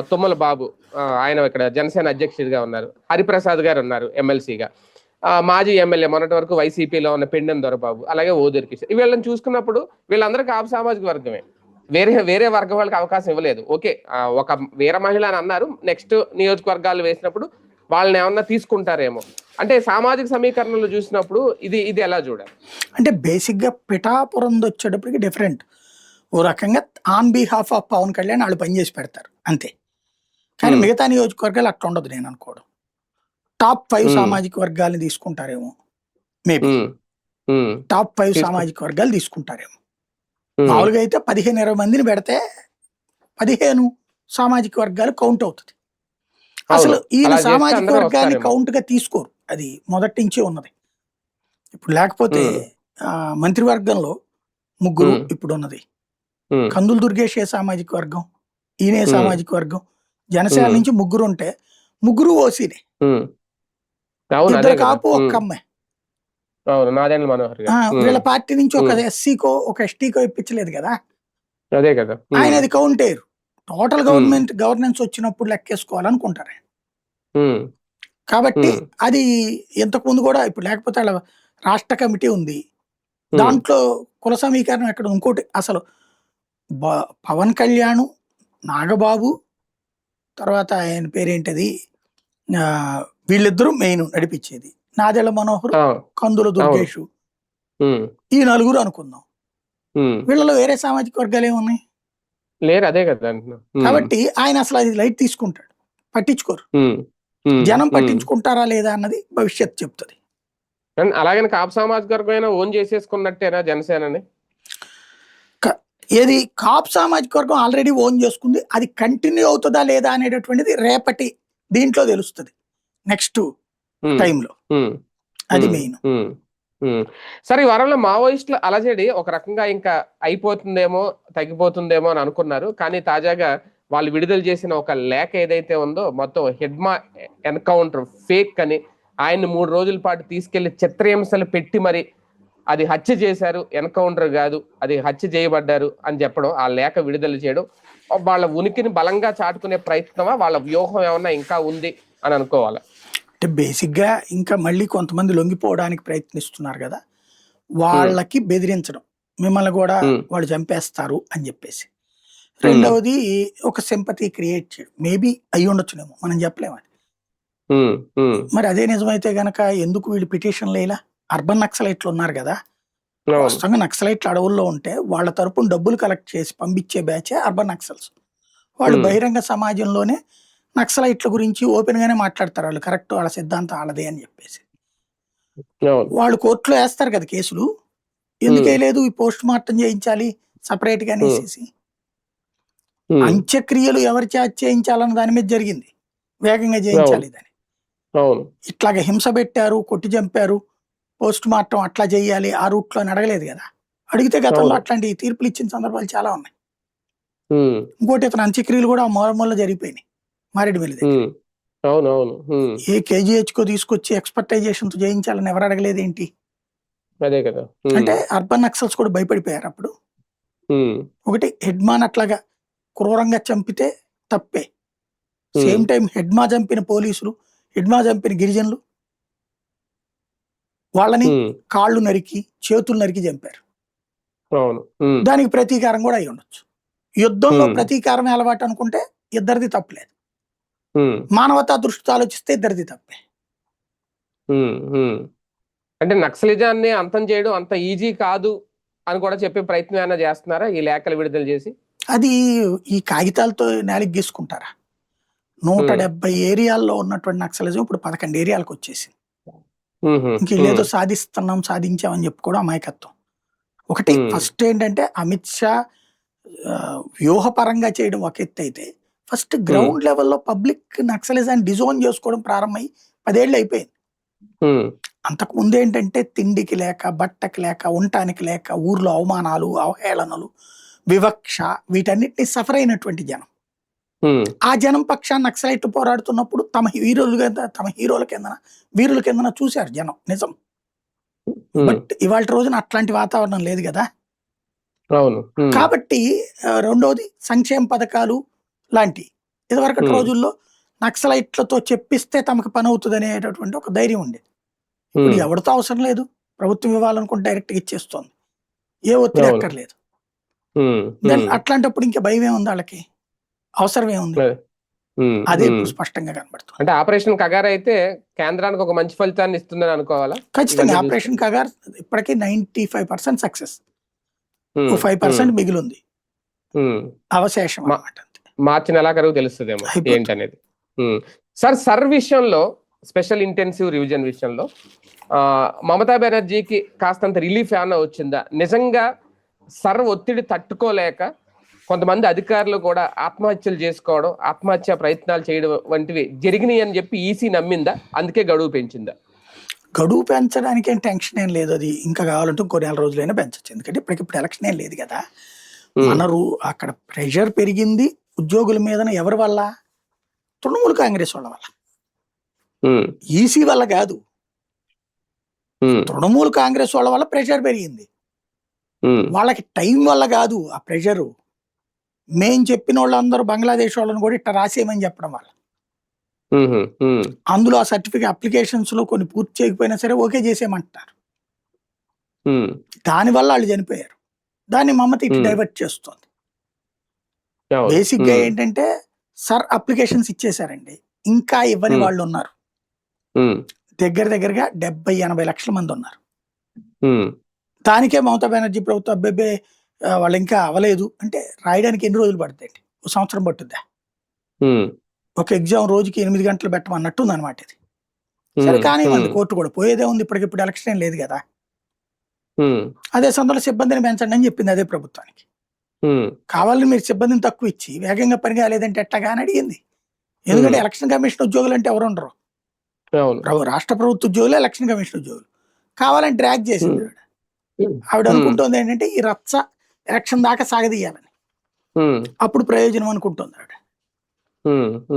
తుమ్మల బాబు, ఆయన ఇక్కడ జనసేన అధ్యక్షుడిగా ఉన్నారు. హరిప్రసాద్ గారు ఉన్నారు ఎమ్మెల్సీగా. మాజీ ఎమ్మెల్యే మొన్నటి వరకు వైసీపీలో ఉన్న పెండెం దొరబాబు, అలాగే ఓదూరి కిషోర్. వీళ్ళని చూసుకున్నప్పుడు వీళ్ళందరూ కాపు సామాజిక వర్గమే, వేరే వర్గం వాళ్ళకి అవకాశం ఇవ్వలేదు. ఓకే, ఒక వీర మహిళ అని అన్నారు, నెక్స్ట్ నియోజకవర్గాలు వేసినప్పుడు వాళ్ళని ఏమన్నా తీసుకుంటారేమో. అంటే సామాజిక సమీకరణలు చూసినప్పుడు ఇది ఎలా చూడాలి అంటే బేసిక్ గా పిఠాపురం వచ్చేటప్పటికి డిఫరెంట్. ఓ రకంగా on behalf of Pawan Kalyan వాళ్ళు పనిచేసి పెడతారు అంతే. కానీ మిగతా నియోజకవర్గాలు అట్లా ఉండదు నేను అనుకోవడం. టాప్ 5 సామాజిక వర్గాలను తీసుకుంటారేమో, మేబీ టాప్ 5 సామాజిక వర్గాలు తీసుకుంటారేమో. మామూలుగా అయితే 15-20 మందిని పెడితే 15 సామాజిక వర్గాలు కౌంట్ అవుతుంది. అసలు ఈయన సామాజిక వర్గాన్ని కౌంట్ గా తీసుకోరు, అది మొదటి నుంచి ఉన్నది. ఇప్పుడు లేకపోతే మంత్రివర్గంలో 3 ఇప్పుడు ఉన్నది. కందులు దుర్గేష్ సామాజిక వర్గం, ఈయనే సామాజిక వర్గం. జనసేన నుంచి 3 ఉంటే 3 ఓసీనే, 2 కాపు, 1 అమ్మాయి. వీళ్ళ పార్టీ నుంచి ఒక ఎస్సీకో ఒక ఎస్టీకో ఇప్పించలేదు కదా, అదే కదా. ఆయన అది కౌంట్ అయ్యారు. టోటల్ గవర్నెన్స్ వచ్చినప్పుడు లెక్కేసుకోవాలనుకుంటారు. కాబట్టి అది ఇంతకు ముందు కూడా ఇప్పుడు లేకపోతే అలా రాష్ట్ర కమిటీ ఉంది, దాంట్లో కుల సమీకరణం ఎక్కడ. ఇంకోటి అసలు పవన్ కళ్యాణ్, నాగబాబు, తర్వాత ఆయన పేరేంటది, వీళ్ళిద్దరూ మెయిన్ నడిపించేది. నాదెళ్ల మనోహర్, కందుల దుర్గేష్, ఈ 4 అనుకుందాం. వీళ్ళలో వేరే సామాజిక వర్గాలు ఏమున్నాయి? లేరు, అదే కదా. కాబట్టి ఆయన అసలు అది లైట్ తీసుకుంటాడు. పట్టించుకోరు. ఉమ్, ఉమ్, జనం ఉమ్. పట్టించుకుంటారా లేదా అన్నది భవిష్యత్తు చెప్తుంది. అండ్ అలాగని కాపు సామాజిక వర్గం అయినా ఓన్ చేసేసుకున్నట్టేనా జనసేనని? ఏది కాపు సామాజిక వర్గం ఆల్రెడీ ఓన్ చేసుకుంది. అది కంటిన్యూ అవుతుందా లేదా అనేటటువంటిది రేపటి దీంట్లో తెలుస్తుంది, నెక్స్ట్ ఉమ్, టైంలో. ఉమ్, అది ఉమ్, మెయిన్. ఉమ్, ఉమ్. సరే, ఈ వారంలో మావోయిస్టుల అలజడి ఒక రకంగా ఇంకా అయిపోతుందేమో, తగ్గిపోతుందేమో అని అనుకున్నారు. కానీ తాజాగా వాళ్ళు విడుదల చేసిన ఒక లేఖ ఏదైతే ఉందో, మొత్తం హెడ్మా ఎన్కౌంటర్ ఫేక్ అని, ఆయన్ని 3 రోజుల పాటు తీసుకెళ్లి చిత్రహింసలు పెట్టి మరి అది హత్య చేశారు, ఎన్కౌంటర్ కాదు, అది హత్య చేయబడ్డారు అని చెప్పడం, ఆ లేఖ విడుదల చేయడం వాళ్ళ ఉనికిని బలంగా చాటుకునే ప్రయత్నమా, వాళ్ళ వ్యూహం ఏమన్నా ఇంకా ఉంది అని అనుకోవాలా? అంటే బేసిక్గా ఇంకా మళ్ళీ కొంతమంది లొంగిపోవడానికి ప్రయత్నిస్తున్నారు కదా, వాళ్ళకి బెదిరించడం, మిమ్మల్ని కూడా ఉమ్, వాళ్ళు చంపేస్తారు అని చెప్పేసి. ఉమ్, రెండవది ఒక సింపతి క్రియేట్ చేయడం, మేబీ అయ్యి ఉండొచ్చునేమో, మనం చెప్పలేము. ఉమ్, ఉమ్. మరి అదే నిజమైతే గనక ఎందుకు వీళ్ళు పిటిషన్లు వేయలా? అర్బన్ నక్సలైట్లు ఉన్నారు కదా, అవును. వాస్తవంగా నక్సలైట్లు అడవుల్లో ఉంటే వాళ్ళ తరపున డబ్బులు కలెక్ట్ చేసి పంపించే బ్యాచే అర్బన్ నక్సల్స్. వాళ్ళు ఉమ్, బహిరంగ సమాజంలోనే నక్సలైట్ల గురించి ఓపెన్ గానే మాట్లాడతారు, వాళ్ళు కరెక్ట్, వాళ్ళ సిద్ధాంతం వాళ్ళదే అని చెప్పేసి. అవును. వాళ్ళు కోర్టులో వేస్తారు కదా కేసులు, ఎందుకు వేయలేదు? ఈ పోస్ట్ మార్టం చేయించాలి సపరేట్ గా ఉమ్, అనేసి. ఉమ్. అంత్యక్రియలు ఎవరి చేత చేయించాలన్న దాని మీద జరిగింది, వేగంగా అవును, చేయించాలి దాన్ని. అవును. ఇట్లాగ హింస పెట్టారు, కొట్టి చంపారు, పోస్ట్ మార్టం అట్లా చేయాలి ఆ రూట్ లో అడగలేదు కదా. అడిగితే గతంలో అవును. అట్లాంటి తీర్పులు ఇచ్చిన సందర్భాలు చాలా ఉన్నాయి. ఉమ్, ఇంకోటి, ఇతను అంత్యక్రియలు కూడా మూల జరిగిపోయినాయి మారేడుమిల్లి దగ్గర. ఉమ్. అవును, అవును. ఉమ్. ఏ కేజీహెచ్ కో తీసుకొచ్చి ఎక్స్పర్టైజేషన్ తో చేయించాలని ఎవరు అడగలేదు ఏంటి? అదే కదా. ఉమ్, అంటే అర్బన్ నక్సల్స్ కూడా భయపడిపోయారు అప్పుడు. ఉమ్, ఒకటి, హెడ్మాన్ అట్లాగా క్రూరంగా చంపితే తప్పే. ఉమ్, సేమ్ టైం హెడ్మా చంపిన పోలీసులు, హెడ్మా చంపిన గిరిజనులు, వాళ్ళని ఉమ్. కాళ్ళు నరికి చేతులు నరికి చంపారు. అవును. ఉమ్, దానికి ప్రతీకారం కూడా అయి ఉండొచ్చు. యుద్ధంలో ఉమ్, ప్రతీకారమే అలవాటు అనుకుంటే ఇద్దరిది తప్పలేదు, ఉమ్, మానవతా దృష్టితో ఆలోచిస్తే ఇద్దరిది తప్పే. ఉమ్, ఉమ్. అంటే నక్సలిజాన్ని అంతం చేయడం అంత ఈజీ కాదు అని కూడా చెప్పే ప్రయత్నం ఏమైనా చేస్తున్నారా ఈ లేఖలు విడుదల చేసి? అది ఈ కాగితాలతో నేలకి గీసుకుంటారా? ఉమ్, 170 ఏరియాల్లో ఉన్నటువంటి నక్సలిజం ఇప్పుడు 11 ఏరియాలకు వచ్చేసింది. ఉహు, ఇంక వీళ్ళేదో ఉమ్, సాధిస్తున్నాం సాధించామని చెప్పుకోవడం అమాయకత్వం. ఒకటి, ఉమ్, ఫస్ట్ ఏంటంటే అమిత్ షా వ్యూహపరంగా చేయడం ఒక ఎత్తు అయితే, ఫస్ట్ ఉమ్, గ్రౌండ్ లెవెల్లో పబ్లిక్ నక్సలిజాన్ని డిజోన్ చేసుకోవడం ప్రారంభమై 10 ఏళ్ళు అయిపోయింది. ఉమ్, అంతకు ముందు ఏంటంటే తిండికి లేక, బట్టకి లేక, ఉండటానికి లేక, ఊర్లో అవమానాలు, అవహేళనలు, వివక్ష, వీటన్నిటిని సఫర్ అయినటువంటి జనం. ఉమ్, ఆ జనం పక్షాన్ని నక్సలైట్లు పోరాడుతున్నప్పుడు తమ హీరోల కిందన, వీరుల కిందన చూశారు జనం, నిజం. ఉమ్. బట్ ఇవాళ రోజున అట్లాంటి వాతావరణం లేదు కదా. అవును. ఉమ్, కాబట్టి రెండోది సంక్షేమ పథకాలు లాంటి, ఇదివరకటి ఉమ్, రోజుల్లో నక్సలైట్లతో చెప్పిస్తే తమకు పని అవుతుంది అనేటటువంటి ఒక ధైర్యం ఉండేది. ఇప్పుడు ఉమ్. ఎవరితో అవసరం లేదు, ప్రభుత్వం ఇవ్వాలనుకుంటే డైరెక్ట్గా ఇచ్చేస్తోంది, ఏ ఒత్తిడి అవును. అక్కర్లేదు. ఉమ్, దెన్ ఉమ్. అట్లాంటప్పుడు ఇంకా భయం ఏముంది వాళ్ళకి, అవసరం ఏముంది? అదే. ఉమ్, అదే ఉమ్. ఇప్పుడు స్పష్టంగా కనబడుతుంది. అంటే ఆపరేషన్ కగారు అయితే కేంద్రానికి ఒక మంచి ఫలితాన్ని ఇస్తుందని అనుకోవాలా ఖచ్చితంగా ఇవన్నీ చూస్తే? ఆపరేషన్ కగార్ ఇప్పటికీ 95% సక్సెస్, ఓ ఉమ్, ఉమ్, 5% మిగిలి ఉంది, ఉమ్. అవశేషం మా అనమాట. మార్చి నెలాఖరుకు తెలుస్తుందేమో అయిపోతుంది. ఏంటనేది. సార్ విషయంలో, స్పెషల్ ఇంటెన్సివ్ రివిజన్ విషయంలో మమతా బెనర్జీకి కాస్తంత రిలీఫ్ ఏమన్నా వచ్చిందా? నిజంగా ఒత్తిడి తట్టుకోలేక కొంతమంది అధికారులు కూడా ఆత్మహత్యలు చేసుకోవడం, ఆత్మహత్య ప్రయత్నాలు చేయడం వంటివి జరిగినాయి అని చెప్పి ఈసీ నమ్మిందా? అందుకే గడువు పెంచిందా? గడువు పెంచడానికి ఏం టెన్షన్ ఏం లేదు, అది ఇంకా కావాలంటే ఇంకో 4 రోజులైనా పెంచొచ్చు, ఎందుకంటే ఇప్పటికిప్పుడు ఎలక్షన్ ఏం లేదు కదా. ఉమ్, అక్కడ ప్రెషర్ పెరిగింది ఉద్యోగుల మీద ఎవరి వల్ల? తృణమూల్ కాంగ్రెస్ వాళ్ళ వల్ల, ఉమ్, ఈసీ వల్ల కాదు. ఉమ్, తృణమూల్ కాంగ్రెస్ వాళ్ళ వల్ల ప్రెషర్ పెరిగింది, ఉమ్, వాళ్ళకి టైం వల్ల కాదు ఆ ప్రెషరు. మేం చెప్పిన వాళ్ళందరూ బంగ్లాదేశ్ వాళ్ళని కూడా ఇట్లా రాసేయమని చెప్పడం వల్ల. ఉమ్, ఉమ్, అందులో ఆ సర్టిఫికేట్ అప్లికేషన్స్ లో కొన్ని పూర్తి చేయకపోయినా సరే ఓకే చేసేయమంటున్నారు, ఉమ్, దానివల్ల వాళ్ళు చనిపోయారు. దాన్ని మమత ఇటు ఉమ్. డైవర్ట్ చేస్తుంది. అవును. బేసిక్ గా ఏంటంటే అప్లికేషన్స్ ఇచ్చేసారండి, ఇంకా ఇవ్వని ఉమ్, వాళ్ళు ఉన్నారు, ఉమ్, దగ్గరగా 70-80 లక్షల మంది ఉన్నారు. ఉమ్, దానికే మమతా బెనర్జీ ప్రభుత్వం అబ్బెబ్బే వాళ్ళు ఇంకా అవ్వలేదు అంటే, రాయడానికి ఎన్ని రోజులు పడుతుంది? 1 సంవత్సరం పట్టుద్దా? ఉమ్. ఒక ఎగ్జామ్ రోజుకి 8 గంటలు పెట్టమన్నట్టు ఉందన్నమాట ఇది. సరే కానివ్వండి, కోర్టు కూడా పోయేదే ఉంది, ఇప్పటికిప్పుడు ఎలక్షన్ ఏం లేదు కదా. అదే సందర్భంలో సిబ్బందిని పెంచండి అని చెప్పింది అదే ప్రభుత్వానికి. కావాలని మీరు సిబ్బందిని తక్కువ ఇచ్చి వేగంగా పని కాలేదంటే ఎట్టగా అని అడిగింది. ఎందుకంటే ఎలక్షన్ కమిషన్ ఉద్యోగులు అంటే ఎవరు ఉండరు, రాష్ట్ర ప్రభుత్వ ఉద్యోగులు, ఎలక్షన్ కమిషన్ ఉద్యోగులు. కావాలని డ్రాగ్ చేసింది ఆవిడ అనుకుంటుంది ఏంటంటే ఈ రచ్చ ఎలక్షన్ దాకా సాగదీయాలని. అప్పుడు ప్రయోజనం అనుకుంటుంది ఆవిడ.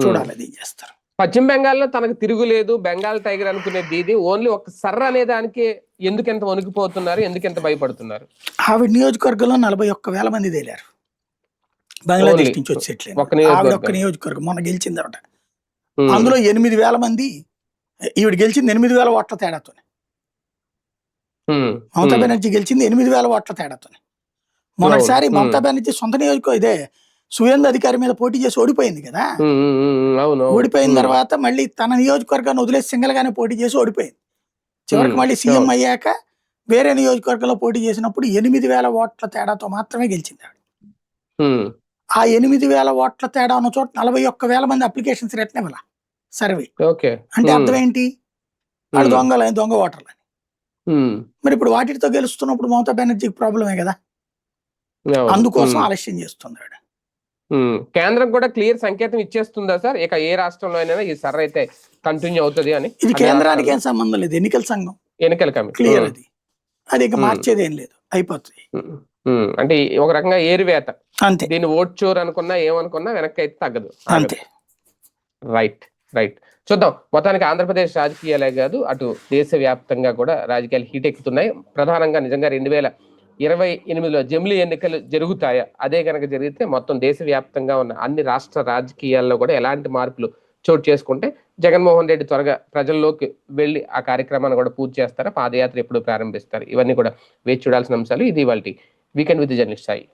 చూడాలి అది చేస్తారు. పశ్చిమ బెంగాల్లో తనకు తిరుగులేదు, బెంగాల్ టైగర్ అనుకునేది ఇది ఓన్లీ ఒక సర్ర అనే దానికి ఎందుకెంత వణికిపోతున్నారు, ఎందుకెంత భయపడుతున్నారు? ఆవిడ నియోజకవర్గంలో 41,000 మంది తేలారు బంగ్లాదేశ్ నుంచి వచ్చేట్లేదు. ఆవిడ ఒక్క నియోజకవర్గం మొన్న గెలిచింది ఆవిడ. అందులో 8,000 మంది, ఈవిడ గెలిచింది 8,000 ఓట్ల తేడాతో. మమతా బెనర్జీ గెలిచింది 8,000 ఓట్ల తేడాతో. మొన్నటిసారి మమతా బెనర్జీ సొంత నియోజకవర్గం ఇదే సువేంద్ర అధికారి మీద పోటీ చేసి ఓడిపోయింది కదా. ఓడిపోయిన తర్వాత మళ్ళీ తన నియోజకవర్గాన్ని వదిలేసి సింగల్ గానే పోటీ చేసి ఓడిపోయింది. చివరికి మళ్ళీ సీఎం అయ్యాక వేరే నియోజకవర్గంలో పోటీ చేసినప్పుడు 8,000 ఓట్ల తేడాతో మాత్రమే గెలిచింది ఆవిడ. ఆ 8,000 ఓట్ల తేడా ఉన్న చోట 41,000 మంది అప్లికేషన్స్ రిటర్న్ ఇవ్వాల సర్వే. అంటే అర్థం ఏంటి? వాడు దొంగ ఓటర్లని. మరి ఇప్పుడు వాటితో గెలుస్తున్నప్పుడు మమతా బెనర్జీకి ప్రాబ్లమే కదా. అందుకోసం ఆలస్యం చేస్తుంది ఆవిడ. కేంద్రం కూడా క్లియర్ సంకేతం ఇచ్చేస్తుందా సార్, ఇక ఏ రాష్ట్రంలో అయినా ఈ సర్ర అయితే కంటిన్యూ అవుతుంది అని? ఇది కేంద్రానికి ఏం సంబంధం లేదు, ఎన్నికల సంఘం ఎన్నికల కమిషన్ క్లియర్ అది ఇక మార్చేది ఏం లేదు, అయిపోతుంది. అంటే ఒక రకంగా ఏరువేత అంతే. దీన్ని ఓట్ చోర్ అనుకున్నా ఏమనుకున్నా వెనక్కి అయితే తగ్గదు. అంతే. రైట్ చూద్దాం. మొత్తానికి ఆంధ్రప్రదేశ్ రాజకీయాలే కాదు, అటు దేశవ్యాప్తంగా కూడా రాజకీయాలు హీట్ ఎక్కుతున్నాయి. ప్రధానంగా నిజంగా 2028లో జమిలీ ఎన్నికలు జరుగుతాయా? అదే కనుక జరిగితే మొత్తం దేశవ్యాప్తంగా ఉన్న అన్ని రాష్ట్ర రాజకీయాల్లో కూడా ఎలాంటి మార్పులు చోటు చేసుకుంటే జగన్మోహన్ రెడ్డి త్వరగా ప్రజల్లోకి వెళ్ళి ఆ కార్యక్రమాన్ని కూడా పూర్తి చేస్తారా, పాదయాత్ర ఎప్పుడు ప్రారంభిస్తారు? ఇవన్నీ కూడా వేచి చూడాల్సిన అంశాలు. ఇది ఇవాల్టి వీకెండ్ విత్ జర్నలిస్ట్ సాయి.